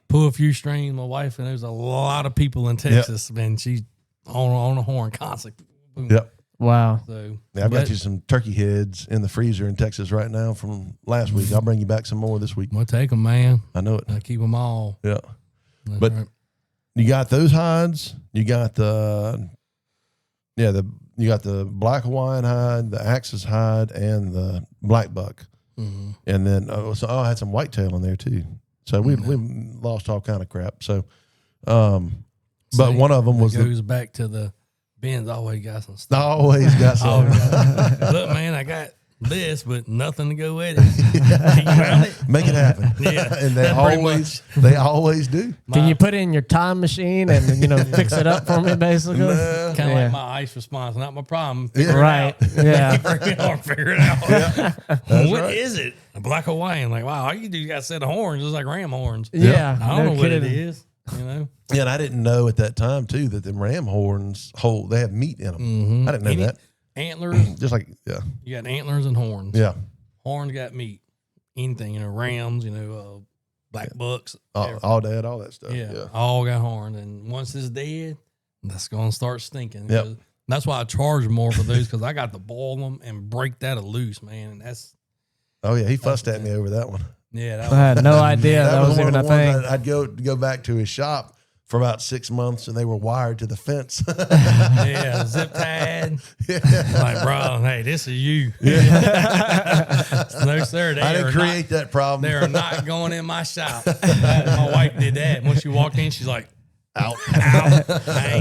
pull a few strings. My wife, and there's a lot of people in Texas, man. She's on the horn constantly. Yep. Wow. So I've got you some turkey heads in the freezer in Texas right now from last week. I'll bring you back some more this week. We'll take them, man. I know it. I keep them all. Yeah. That's But right. you got those hides. You got the black Hawaiian hide, the Axis hide, and the black buck. Mm-hmm. And then I had some whitetail in there too. So we lost all kind of crap. So But one of them was goes back to the Ben's always got some I stuff. always got some. Look, man, I got this, but nothing to go with it. Make it happen. Yeah, And they always do. Can you put it in your time machine and fix it up for me, basically? Kind of like my ice response, not my problem. Right. Yeah. Figure it out. Yeah. What is it? A black Hawaiian. Like, wow, all you do, you got a set of horns, just like ram horns. Yeah. I don't know what it is. Yeah, and I didn't know at that time too that the ram horns they have meat in them. Mm-hmm. I didn't know that. Antlers, Just like you got antlers and horns. Yeah. Horns got meat. Anything, rams, black bucks. All that, all that stuff. Yeah, all got horns. And once it's dead, that's going to start stinking. Yep. That's why I charge more for those, because I got to boil them and break that loose, man. And that's. Oh yeah, he fussed at me over that one. Yeah, I had no idea that was one even of a the ones thing. I'd go back to his shop for about 6 months, and they were wired to the fence. Yeah, zip tied. Like, bro, hey, this is you. No, sir. I didn't create that problem. They are not going in my shop. My wife did that. When she walked in, she's like, out.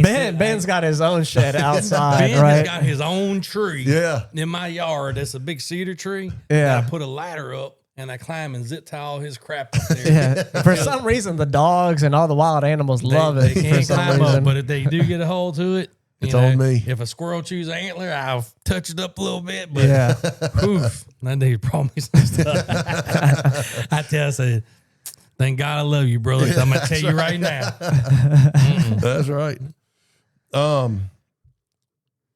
Ben's got his own shed outside, Ben right? has got his own tree in my yard. That's a big cedar tree. Yeah. And I put a ladder up, and I climb and zip tie all his crap up there. Yeah. For some reason, the dogs and all the wild animals love it. They can't for some climb reason. up, but if they do get a hold to it, It's on me. If a squirrel chews an antler, I'll touch it up a little bit, but Yeah. oof, that dude brought me some stuff. I tell you, I said, thank God I love you, brother. 'Cause I'm gonna tell you right now. That's right.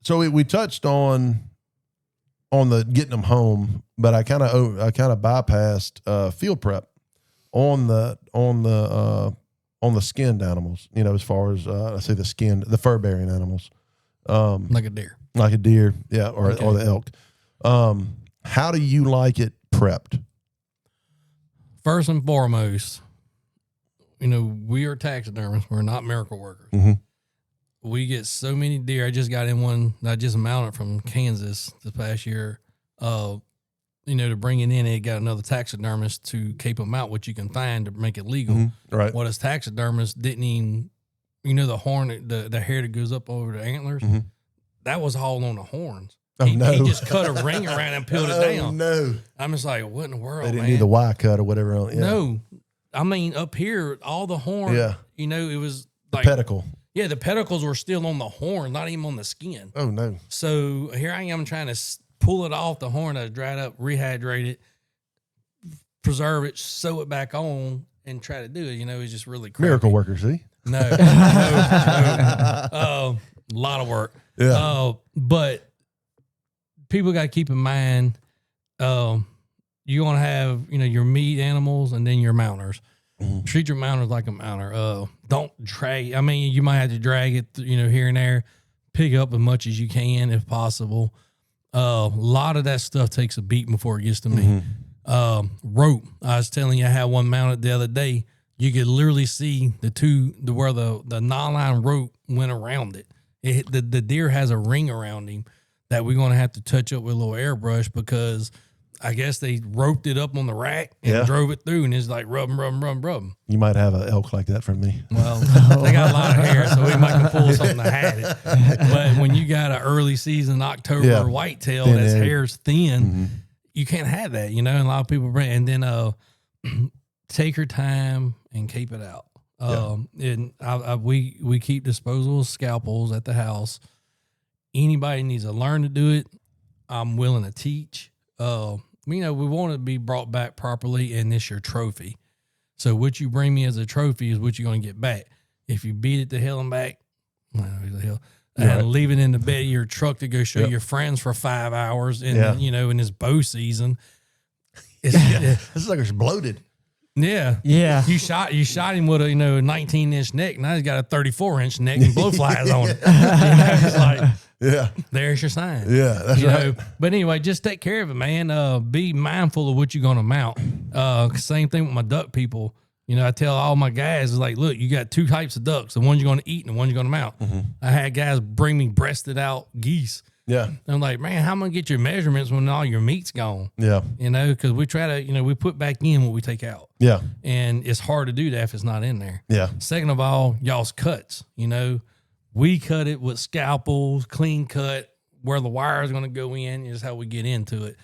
So we touched on the getting them home, but I kind of bypassed field prep on the skinned animals. As far as I say the fur bearing animals, Like a deer. Yeah, or the elk. How do you like it prepped? First and foremost, we are taxidermists. We're not miracle workers. Mm-hmm. We get so many deer. I just got in one that I just mounted from Kansas this past year. To bring it in, it got another taxidermist to cape them out, which you can find to make it legal. Mm-hmm. Right. What his taxidermist didn't even, the horn, the hair that goes up over the antlers, Mm-hmm. that was all on the horns. Oh, He just cut a ring around and peeled it down. No, I'm just like, what in the world, they didn't man? do the Y cut or whatever. Yeah. No. I mean, up here, all the horn, it was like, pedicle. yeah, the pedicles were still on the horn, not even on the skin. Oh no. So here I am trying to pull it off the horn that's dried up, rehydrate it, preserve it, sew it back on, and try to do it. It's just really crappy. Miracle worker, see? No. A lot of work. Yeah. But people got to keep in mind, you're going to have, your meat animals and then your mounters. Mm-hmm. Treat your mounters like a mounter. Don't drag. I mean, you might have to drag it, here and there. Pick up as much as you can if possible. A lot of that stuff takes a beat before it gets to me. Mm-hmm. Rope. I was telling you, I had one mounted the other day. You could literally see where the nylon rope went around it. The deer has a ring around him that we're going to have to touch up with a little airbrush, because I guess they roped it up on the rack and drove it through, and it's like rub. You might have an elk like that from me. Well, they got a lot of hair, so we might can pull something that had it. But when you got an early season October whitetail that's hair's thin, you can't have that, and a lot of people bring. And then take your time and keep it out. And we keep disposable scalpels at the house. Anybody needs to learn to do it. I'm willing to teach. We want to be brought back properly, and it's your trophy. So what you bring me as a trophy is what you're going to get back. If you beat it to hell and back, and leave it in the bed of your truck to go show your friends for 5 hours in in this bow season, This sucker's bloated. Yeah. You shot him with a 19-inch neck. Now he's got a 34-inch neck and blowflies on it. It's like, there's your sign. Yeah, that's right. But anyway, just take care of it, man. Be mindful of what you're going to mount. Same thing with my duck people. I tell all my guys, is like, look, you got two types of ducks: the ones you're going to eat and the ones you're going to mount. I had guys bring me breasted out geese. Yeah. And I'm like, man, how am I going to get your measurements when all your meat's gone? Yeah. You know, because we try to, we put back in what we take out. Yeah. And it's hard to do that if it's not in there. Yeah. Second of all, y'all's cuts, we cut it with scalpels, clean cut, where the wire is going to go in is how we get into it.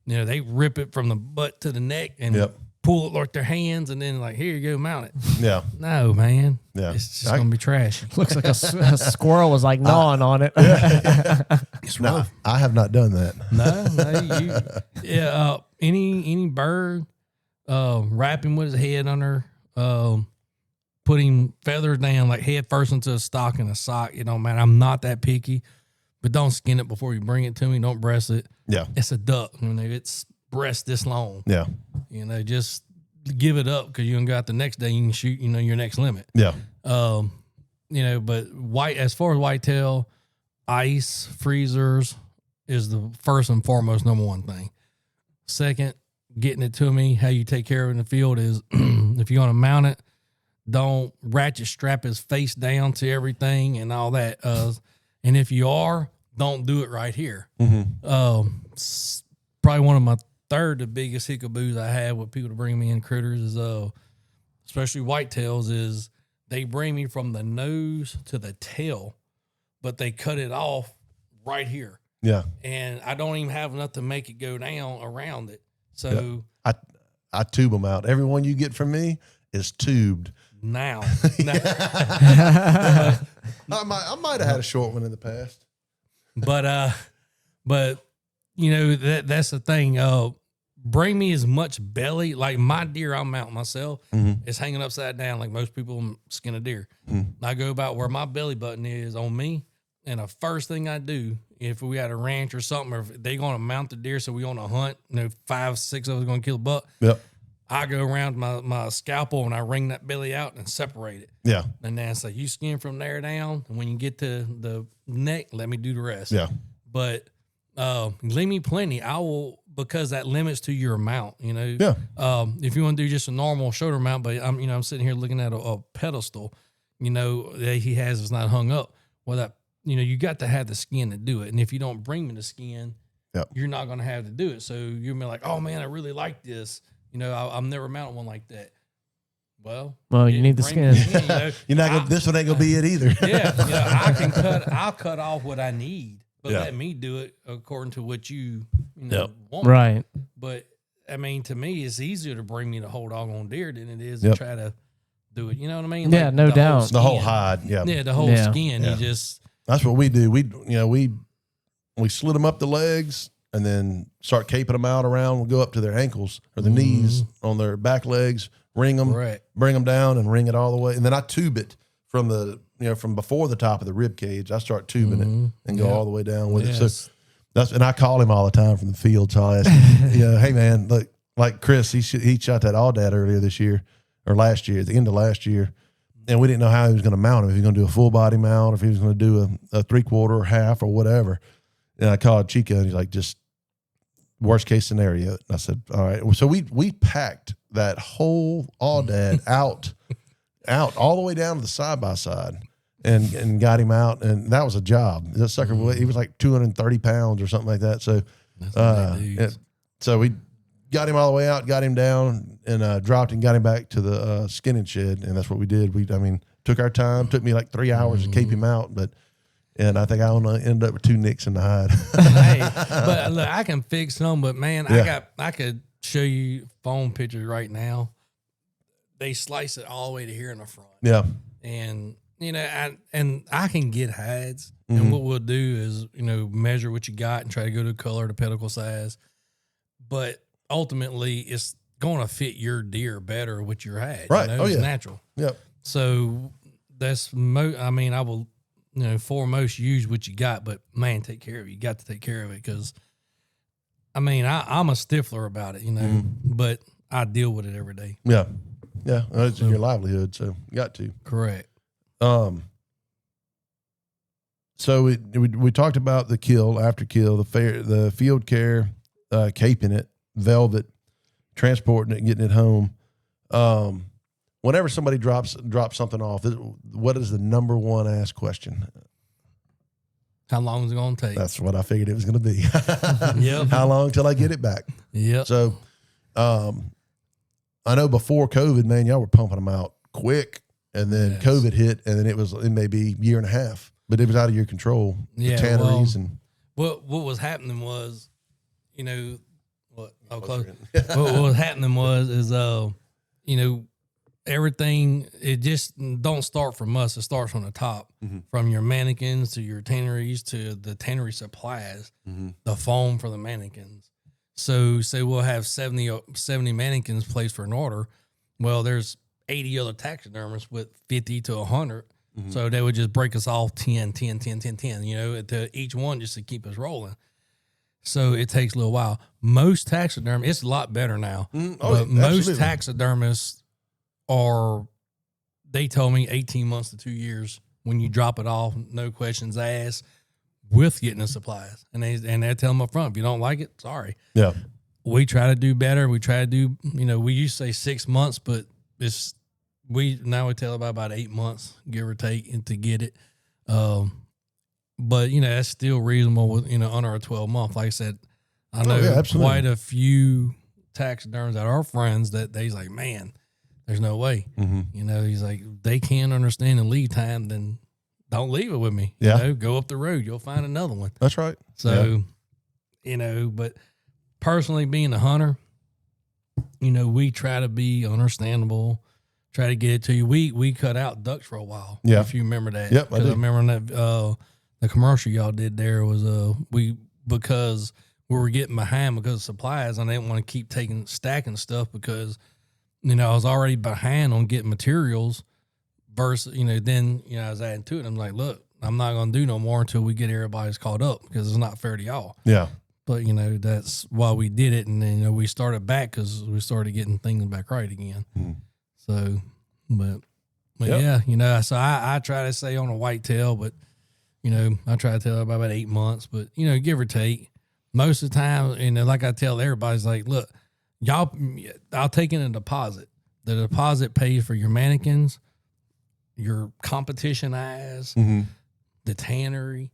They rip it from the butt to the neck and pull it like their hands and then like, here you go, mount it. Yeah. No, man. Yeah. It's just going to be trash. Looks like a squirrel was like gnawing on it. It's No, rough. I have not done that. No, any bird, wrapping with his head under, putting feathers down like head first into a stock and a sock. It don't matter. I'm not that picky, but don't skin it before you bring it to me. Don't breast it. Yeah. It's a duck. It's breast this long. Yeah. Just give it up because you can go out the next day. You can shoot, your next limit. Yeah. But as far as whitetail, ice freezers is the first and foremost number one thing. Second, getting it to me, how you take care of it in the field is if you want to mount it, don't ratchet strap his face down to everything and all that. And if you are, don't do it right here. Probably one of my the biggest hickaboos I have with people to bring me in critters is, especially whitetails, is they bring me from the nose to the tail, but they cut it off right here. Yeah. And I don't even have enough to make it go down around it. So I tube them out. Every one you get from me is tubed. Now. I might have had a short one in the past. But that's the thing. Bring me as much belly. Like my deer I'll mount myself is hanging upside down like most people skin a deer. I go about where my belly button is on me. And the first thing I do, if we had a ranch or something, or if they going to mount the deer, so we on a hunt, 5, 6 of us going to kill a buck. Yep. I go around my scalpel and I wring that belly out and separate it. Yeah. And then say, you skin from there down. And when you get to the neck, let me do the rest. Yeah. But leave me plenty. I will, because that limits to your amount, Yeah. If you want to do just a normal shoulder mount, but I'm sitting here looking at a pedestal, that he has is not hung up. Well, that, you got to have the skin to do it. And if you don't bring me the skin, you're not going to have to do it. So you're gonna be like, oh man, I really like this. I've never mounted one like that. Well, you need the skin. You're not gonna, this one ain't gonna be it either. I'll cut off what I need, but let me do it according to what you want. Right. But I mean, to me, it's easier to bring me the whole doggone deer than it is to try to do it. You know what I mean? Yeah, no doubt. The whole hide. Yeah. Yeah, the whole skin. Yeah. You just. That's what we do. We slit them up the legs and then start caping them out around. We'll go up to their ankles or the knees on their back legs, ring them, bring them down and ring it all the way. And then I tube it from from before the top of the rib cage. I start tubing it and go all the way down with it. So and I call him all the time from the field. So I ask him, hey man, look, like Chris, he shot that Aoudad earlier this year or last year, at the end of last year. And we didn't know how he was going to mount him, if he was going to do a full body mount, or if he was going to do a 3/4 or half or whatever. And I called Chica and he's like, just worst case scenario. And I said, all right. So we packed that whole Aoudad out all the way down to the side by side and got him out. And that was a job. That sucker, he was like 230 pounds or something like that. So, so we got him all the way out, got him down and dropped and got him back to the skinning shed. And that's what we did. Took our time, took me like 3 hours to keep him out, and I think I ended up with 2 nicks in the hide. Hey, but look, I can fix them, but man, I could show you phone pictures right now. They slice it all the way to here in the front. Yeah. And, I can get hides. And what we'll do is, measure what you got and try to go to color, to pedicle size. But ultimately, it's going to fit your deer better with your hide. Right. It's natural. Yep. So that's, I will, foremost use what you got, but man, take care of it. You got to take care of it because, I'm a stiffler about it, but I deal with it every day. Yeah. Yeah. It's your livelihood, so you got to. Correct. So we talked about the kill, after kill, the field care, caping it, velvet, transporting it, getting it home. Whenever somebody drops something off, what is the number one asked question? How long is it going to take? That's what I figured it was going to be. Yep. How long till I get it back? Yep. So, I know before COVID, man, y'all were pumping them out quick, and then COVID hit, and then it may be a year and a half, but it was out of your control. The tanneries and what was happening was, you know, what was happening was you know, everything, it just don't start from us. It starts from the top, from your mannequins to your tanneries to the tannery supplies, the foam for the mannequins. So say we'll have 70 mannequins placed for an order. Well, there's 80 other taxidermists with 50 to 100. So they would just break us off 10, you know, to each one just to keep us rolling. So it takes a little while. Most taxidermy, it's a lot better now. But most taxidermists they told me 18 months to 2 years when you drop it off, no questions asked, with getting the supplies. And they tell them up front, if you don't like it, sorry. Yeah. We try to do better. We try to do, you know, we used to say 6 months, but we tell about 8 months, give or take, and to get it. But, you know, that's still reasonable with, you know, under a 12-month. Like I said, I know quite a few taxidermists that are friends that they's like, man, there's no way. You know, he's like, they can't understand the lead time, then don't leave it with me. Yeah. You know, go up the road. You'll find another one. That's right. So, you know, but personally being a hunter, you know, we try to be understandable, try to get it to you. We cut out ducks for a while. Yeah. If you remember that. Yep, I do. I remember that the commercial y'all did there was because we were getting behind because of supplies, and I didn't want to keep stacking stuff because, you know, I was already behind on getting materials versus, you know, then, you know, I was adding to it. I'm like, look, I'm not going to do no more until we get everybody's caught up because it's not fair to y'all. Yeah. But, you know, that's why we did it. And then, you know, we started back because we started getting things back right again. So, but yeah, you know, so I try to say on a whitetail, but, you know, I try to tell about 8 months, but, you know, give or take. Most of the time, you know, like I tell everybody's like, look, I'll take in a deposit. The deposit pays for your mannequins, your competition eyes, the tannery,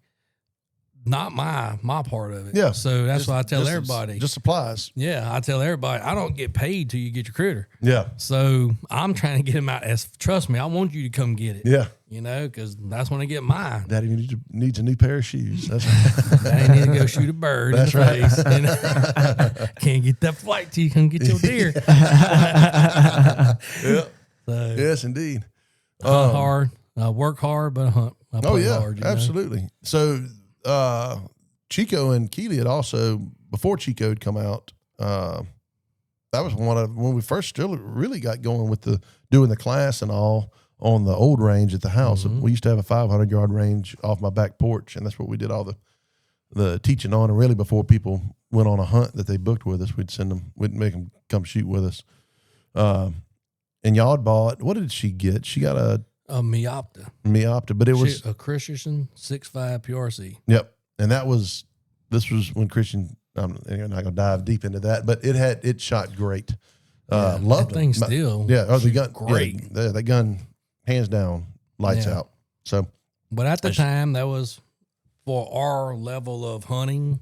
not my part of it. Yeah. So that's why I tell everybody. Just supplies. Yeah. I tell everybody, I don't get paid till you get your critter. Yeah. So I'm trying to get them out. Trust me, I want you to come get it. Yeah. You know, because that's when I get mine. Daddy needs a new pair of shoes. That's right. Daddy need to go shoot a bird. That's in the right. face. And can't get that flight till you come get your deer. Yeah. So, Yes, indeed. Hunt hard, work hard, but hunt. I play hard, absolutely. Know? So Chico and Keely had also, before Chico had come out, that was when we first still really got going with doing the class and all on the old range at the house. We used to have a 500-yard range off my back porch, and that's what we did all the teaching on. And really, before people went on a hunt that they booked with us, we'd make them come shoot with us. And y'all had bought, what did she get? She got a Miopta, but it was a Christensen 6.5 PRC. Yep. And this was when Christian, I'm not going to dive deep into that, but it shot great. Loved that thing it. still. Yeah. The gun. Great. Yeah, that gun, hands down, lights out. So, but at the time, that was for our level of hunting.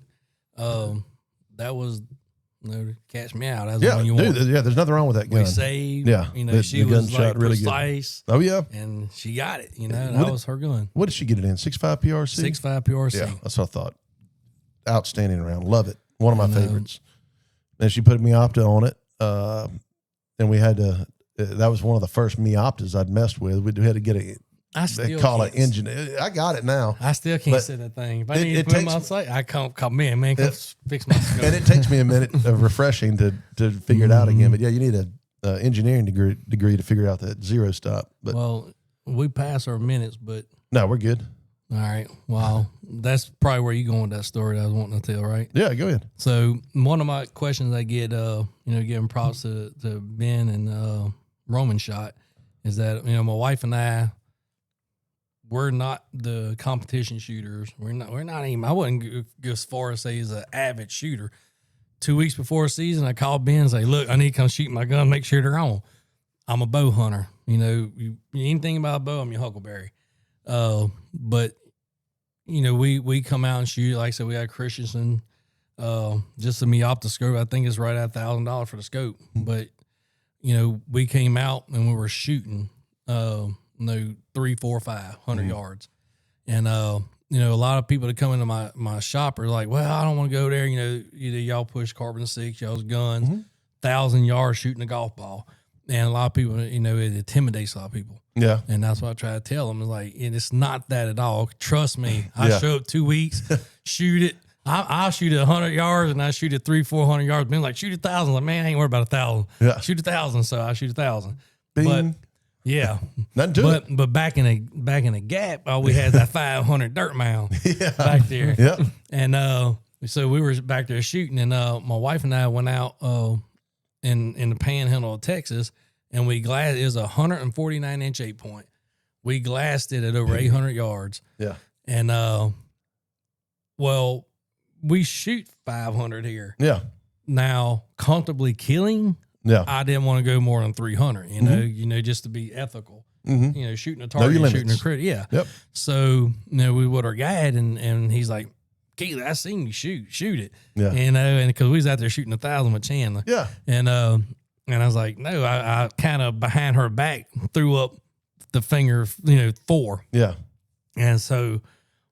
That was, catch me out. That's when you want. There's nothing wrong with that gun. We saved. Yeah. You know, she was like really precise. Good. Oh, yeah. And she got it. You know, that was her gun. What did she get it in? 6.5 PRC? 6.5 PRC. Yeah, that's what I thought. Outstanding round. Love it. One of my favorites. And she put Miopta on it. And we had to, that was one of the first Mioptas I'd messed with. We had to get they call it engine. I got it now. I still can't say that thing. If I need to put them on site, I come man, come fix my scope. And it takes me a minute of refreshing to figure it out again. But yeah, you need a engineering degree to figure out that zero stop. But well, we pass our minutes, but no, we're good. All right. Well, that's probably where you going with that story that I was wanting to tell, right? Yeah, go ahead. So one of my questions I get, giving props to Ben and Roman Shot, is that my wife and I, we're not the competition shooters. We're not even. I wouldn't go as far as say he's an avid shooter. 2 weeks before a season, I called Ben and say, "Look, I need to come shoot my gun. Make sure they're on." I'm a bow hunter. Anything about a bow, I'm your huckleberry. But we come out and shoot. Like I said, we had Christensen, just to me off the scope. I think it's right at $1,000 for the scope. But, we came out and we were shooting, 3, 4, 500 yards. And, a lot of people that come into my shop are like, well, I don't want to go there. Either y'all push carbon 6, y'all's guns, 1,000 yards shooting a golf ball. And a lot of people, it intimidates a lot of people. Yeah. And that's what I try to tell them. Is like, and it's not that at all. Trust me. I show up 2 weeks, shoot it. I'll shoot it 100 yards and I shoot it 300, 400 yards. Being like, shoot 1,000. Like, man, I ain't worried about 1,000. Yeah. Shoot 1,000. So I shoot 1,000. Bing. But yeah. Nothing to it. But back in the gap, all we had that 500 dirt mound back there. Yeah. And so we were back there shooting, and my wife and I went out in the panhandle of Texas, and it was a 149-inch 8-point. We glassed it at over 800 yards. Yeah. And we shoot 500 here. Yeah. Now, comfortably killing, I didn't want to go more than 300, just to be ethical. Shooting a target, shooting a critter. Yeah. Yep. So, we with our guide, and he's like, Keith, I seen you shoot it. Yeah. And because we was out there shooting 1,000 with Chandler. Yeah. And I was like, no, I kind of behind her back threw up the finger, 4. Yeah. And so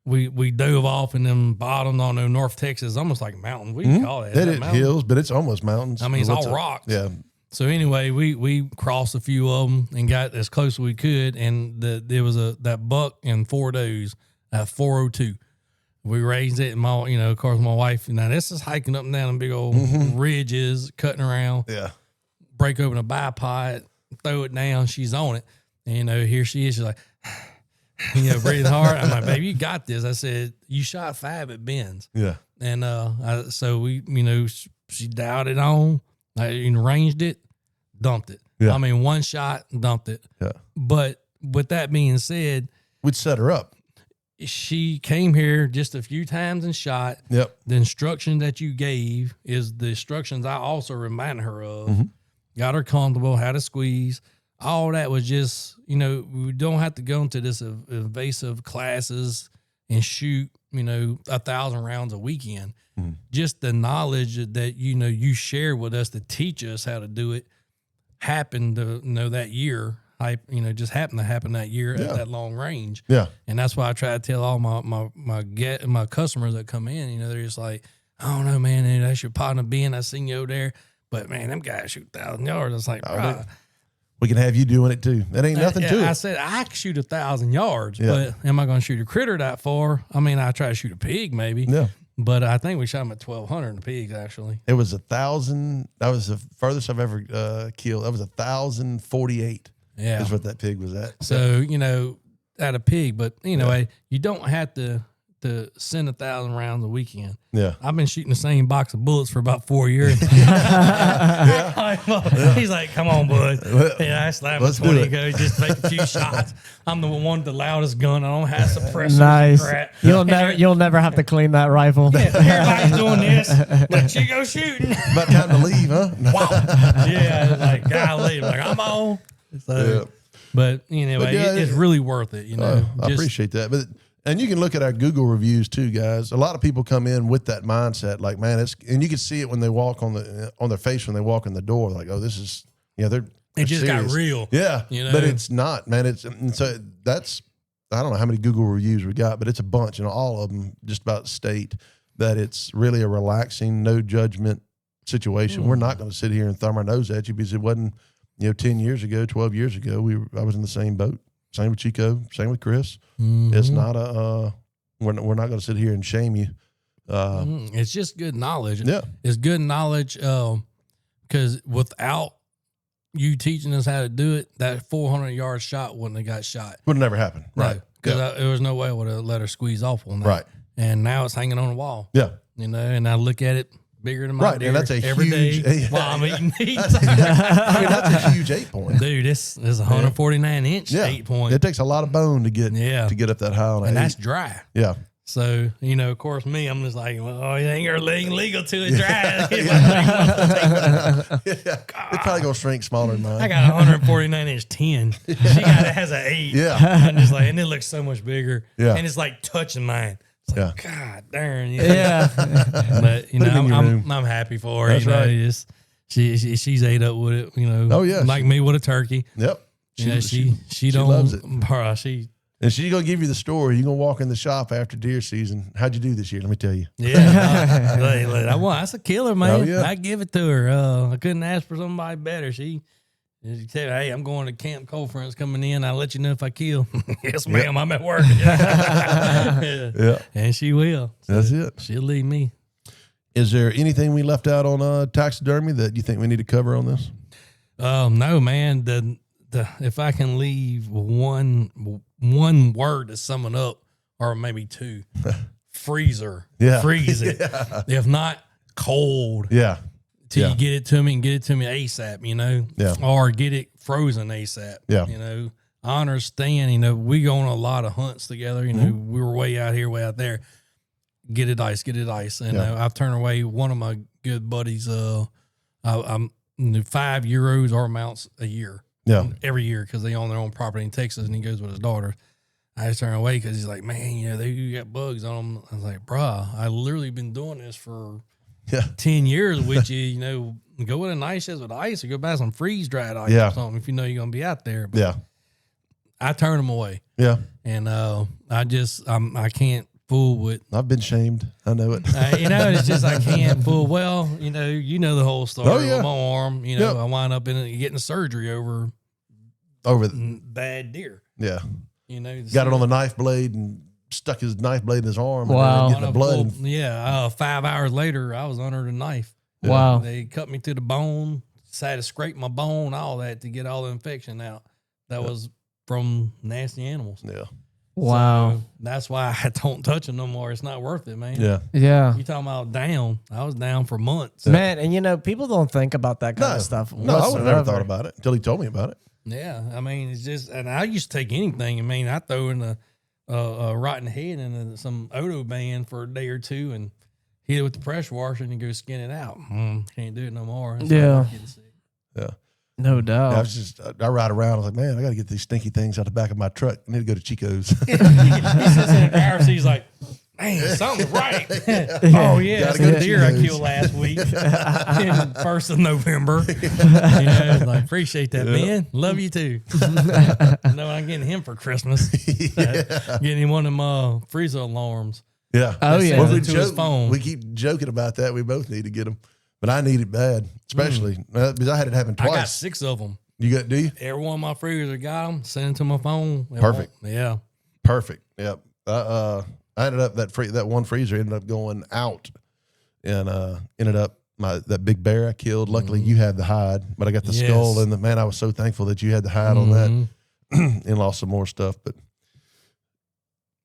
we dove off in them bottoms on the North Texas, almost like mountains. What do you call it? It hills, but it's almost mountains. I mean, it's all rocks. Yeah. So anyway, we crossed a few of them and got as close as we could. And there was that buck and 4 does at 402. We raised it, and of course, my wife. Now this is hiking up and down them big old ridges, cutting around. Yeah. Break open a bipod, throw it down. She's on it, and here she is. She's like, breathing hard. I'm like, baby, you got this. I said, you shot 5 at Ben's. Yeah. And so we, she dialed it on. I ranged it, dumped it. Yeah. I mean, one shot, dumped it. Yeah. But with that being said, we'd set her up. She came here just a few times and shot. Yep. The instruction that you gave is the instructions I also reminded her of. Got her comfortable, how to squeeze. All that was just, we don't have to go into this invasive classes and shoot, 1,000 rounds a weekend. Just the knowledge that, you share with us to teach us how to do it happened to, that year. Just happened to happen that year at that long range. Yeah. And that's why I try to tell all my customers that come in, they're just like, I don't know, man, that's your partner Ben. I seen you over there. But man, them guys shoot 1,000 yards. It's like, bro, we can have you doing it too. That ain't nothing to it. I said, I can shoot 1,000 yards, but am I going to shoot a critter that far? I mean, I try to shoot a pig maybe. Yeah. But I think we shot them at 1,200 in the pigs, actually. It was 1,000. That was the furthest I've ever killed. That was 1,048. Yeah. Is what that pig was at. So, at a pig, but anyway, you don't have to send 1,000 rounds a weekend. Yeah. I've been shooting the same box of bullets for about 4 years. He's like, come on, bud. I slammed a 20 go, just take a few shots. I'm the one with the loudest gun. I don't have suppressors. Nice. Crap. You'll never have to clean that rifle. Everybody's doing this. Let you go shooting. About time to leave, huh? Wow. Yeah, like, golly. Like, I'm on. So, but anyway, it's really worth it, I appreciate that. And you can look at our Google reviews too, guys. A lot of people come in with that mindset, like, man, and you can see it when they walk on their face when they walk in the door, like, oh, this is, they're just serious. got real. Yeah, but it's not, man. So that's, I don't know how many Google reviews we got, but it's a bunch, all of them just about state that it's really a relaxing, no judgment situation. We're not going to sit here and thumb our nose at you because it wasn't, 10 years ago, 12 years ago, I was in the same boat. Same with Chico, same with Chris. It's not we're not going to sit here and shame you. It's just good knowledge. Yeah. It's good knowledge because without you teaching us how to do it, that 400-yard shot wouldn't have got shot. Would never happen. Right. Because there was no way I would have let her squeeze off on that. Right. And now it's hanging on the wall. Yeah. And I look at it bigger than my deer. And that's a every huge day while I'm eating meat. that's a huge 8-point. Dude, this is 149-inch 8-point. It takes a lot of bone to get up that high on and that's dry. Yeah. So, of course, I'm just like, well, it ain't legal till it dries. It's probably going to shrink smaller than mine. I got a 149 inch 10. She has an 8. Yeah. I'm just like, and it looks so much bigger. Yeah. And it's like touching mine. It's like, God darn. Yeah. But, I'm happy for her. That's right. Just, she's ate up with it, Oh, yeah. like me with a turkey. Yep. She don't loves it. And she's going to give you the story. You're going to walk in the shop after deer season. How'd you do this year? Let me tell you. Yeah. That's a killer, man. Oh, yeah. I give it to her. I couldn't ask for somebody better. She said, hey, I'm going to Camp Cold Front's coming in. I'll let you know if I kill. Yes, ma'am. I'm at work. Yeah. And she will. So That's it. She'll leave me. Is there anything we left out on taxidermy that you think we need to cover on this? No, man. If I can leave one word to sum it up, or maybe two, freezer. Yeah. Freeze it. Yeah. If not, cold. Yeah. Till you get it to me and get it to me ASAP, Yeah. or get it frozen ASAP. Yeah. I understand, we go on a lot of hunts together, we were way out here, way out there. Get it ice. And I've turned away one of my good buddies. I'm 5 euros or amounts a year. Yeah. Every year, because they own their own property in Texas, and he goes with his daughter. I just turn away because he's like, man, they got bugs on them. I was like, bruh, I literally been doing this for 10 years with you. Go with a nice chest with ice, or go buy some freeze dried ice or something if you know you're gonna be out there. But I turn them away. Yeah, and I can't fool with. I've been shamed. I know it. It's just I can't fool. Well, you know the whole story. Oh, yeah. With my arm. I wind up getting surgery over bad deer. Yeah. Got it on the knife blade and stuck his knife blade in his arm. Wow. And getting the blood. 5 hours later, I was under the knife. Wow. They cut me to the bone, had to scrape my bone, all that to get all the infection out. That was from nasty animals. Yeah. Wow. So that's why I don't touch them no more. It's not worth it, man. Yeah. Yeah. You talking about down? I was down for months. Man, and people don't think about that kind of stuff. No, I would have never thought about it until he told me about it. Yeah. I mean, it's just, and I used to take anything. I mean, I throw in a rotten head in some Odo band for a day or two and hit it with the pressure washer and you go skin it out. Can't do it no more. Yeah. Yeah. No doubt. I ride around. I was like, man, I got to get these stinky things out the back of my truck. I need to go to Chico's. He sits in the car seat. He's like, man, something's right. Oh, yeah. That's a deer I killed last week. 1st of November. Like, appreciate that, man. Love you too. No, I'm getting him for Christmas. Getting him one of them freezer alarms. Yeah. Oh, yeah. Well, his phone. We keep joking about that. We both need to get them. But I need it bad, especially because I had it happen twice. I got 6 of them. Do you? Every one of my freezers got them. Send them to my phone. Perfect. Yeah. Perfect. Yep. I ended up that one freezer ended up going out, and ended up that big bear I killed. Luckily, you had the hide, but I got the skull, and man, I was so thankful that you had the hide on that, and lost some more stuff. But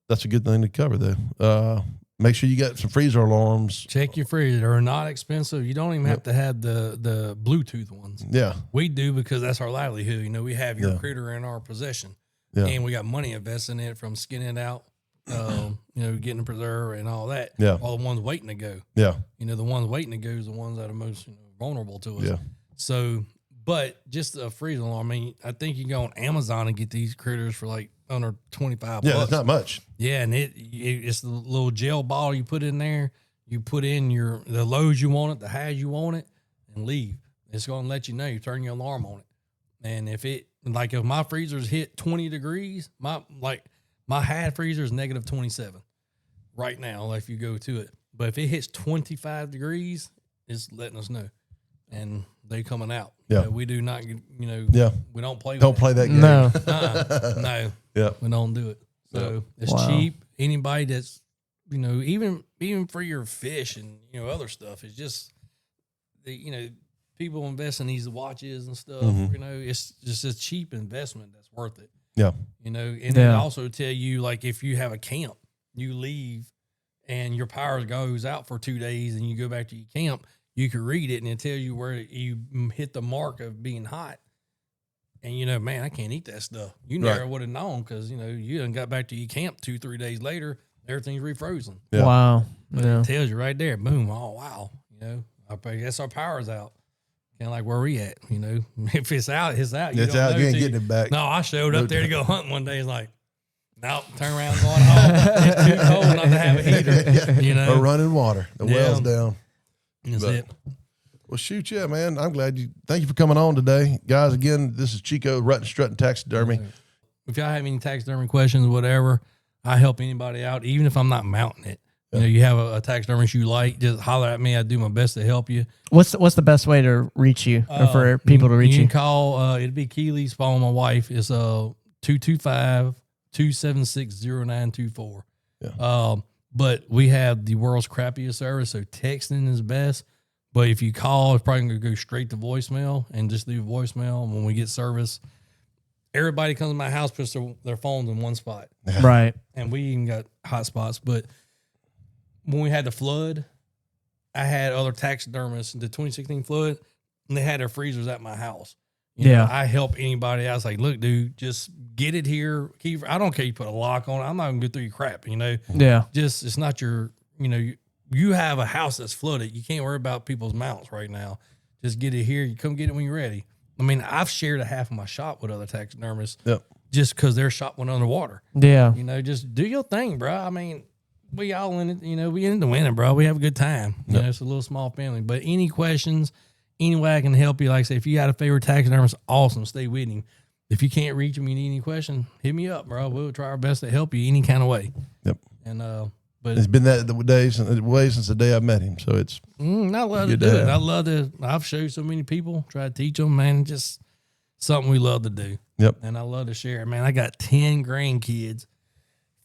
that's a good thing to cover, though. Make sure you got some freezer alarms. Check your freezer. They're not expensive. You don't even have to have the Bluetooth ones. Yeah. We do because that's our livelihood. We have your critter in our possession. Yeah. And we got money invested in it from skinning it out, getting it preserved and all that. Yeah. All the ones waiting to go. Yeah. The ones waiting to go is the ones that are most vulnerable to us. Yeah. So, but just a freezer alarm. I mean, I think you can go on Amazon and get these critters for like under $25. Yeah, that's not much. Yeah, and it's the little gel bottle you put in there. You put in the loads you want it, the highs you want it, and leave. It's going to let you know. You turn your alarm on it, and if my freezers hit 20 degrees, my high freezer is negative 27 right now. If you go to it, but if it hits 25 degrees, it's letting us know, and they coming out. Yeah, we do not. Yeah, we don't play. Don't play that game. No, no. Yeah, we don't do it. So it's cheap. Anybody that's, even for your fish and, other stuff, it's just, people invest in these watches and stuff, it's just a cheap investment that's worth it. Yeah. And they also tell you, like, if you have a camp, you leave and your power goes out for 2 days and you go back to your camp, you can read it and it tell you where you hit the mark of being hot. And, man, I can't eat that stuff. You never would have known because, you done got back to your camp 2-3 days later. everything's refrozen. Yeah. Wow. But Yeah. it tells you right there, boom, oh, wow. You know, I guess our power's out. Kind of like where we at, you know. If it's out, it's out. It's out. You ain't getting it back. No, I showed up there to go hunting one day. It's like, nope, turn around going, oh, it's too cold not to have a heater, you know. Or running water. The well's down. That's it. Well, shoot, yeah, man. I'm glad thank you for coming on today. Guys, again, this is Chico, Ruttin' Struttin' Taxidermy. If y'all have any taxidermy questions, whatever, I help anybody out, even if I'm not mounting it. You know, you have a taxidermist you like, just holler at me. I do my best to help you. What's the best way to reach you, or for people to reach you? You can call, it'd be Keely's phone, my wife. It's 225-276-0924. Yeah. But we have the world's crappiest service, so texting is best. But if you call, it's probably going to go straight to voicemail and just leave a voicemail. And when we get service, everybody comes to my house, puts their phones in one spot. Right. And we even got hotspots. But when we had the flood, I had other taxidermists in the 2016 flood, and they had their freezers at my house. You know, I help anybody. I was like, look, dude, just get it here. I don't care you put a lock on it. I'm not going to go through your crap, you know. Yeah. Just, it's not your, you know, you have a house that's flooded. You can't worry about people's mounts right now. Just get it here. You come get it when you're ready. I mean, I've shared a half of my shop with other taxidermists just because their shop went underwater. Yeah. You know, just do your thing, bro. I mean, we all in it, you know, we in the winning, bro. We have a good time. You know, it's a little small family. But any questions, any way I can help you, like I say, if you got a favorite taxidermist, awesome. Stay with him. If you can't reach him, you need any question, hit me up, bro. We'll try our best to help you any kind of way. Yep. And but it's been that way since the day I met him. So it's I love to do it. I love to. I've showed so many people, try to teach them, man. Just something we love to do. Yep. And I love to share it, man. I got 10 grandkids,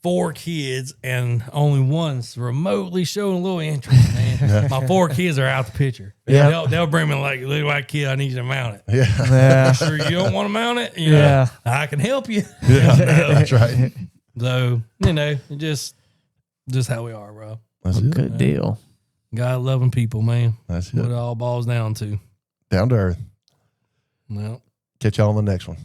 4 kids, and only one's remotely showing a little interest, man. My 4 kids are out the picture. Yeah. They'll bring me like, look, my kid, I need you to mount it. Yeah. Sure you don't want to mount it? You know, I can help you. Yeah. That's right. So, you know, just how we are, bro. That's a good deal. God loving people, man. That's what it all boils down to. Down to earth. Well, catch y'all on the next one.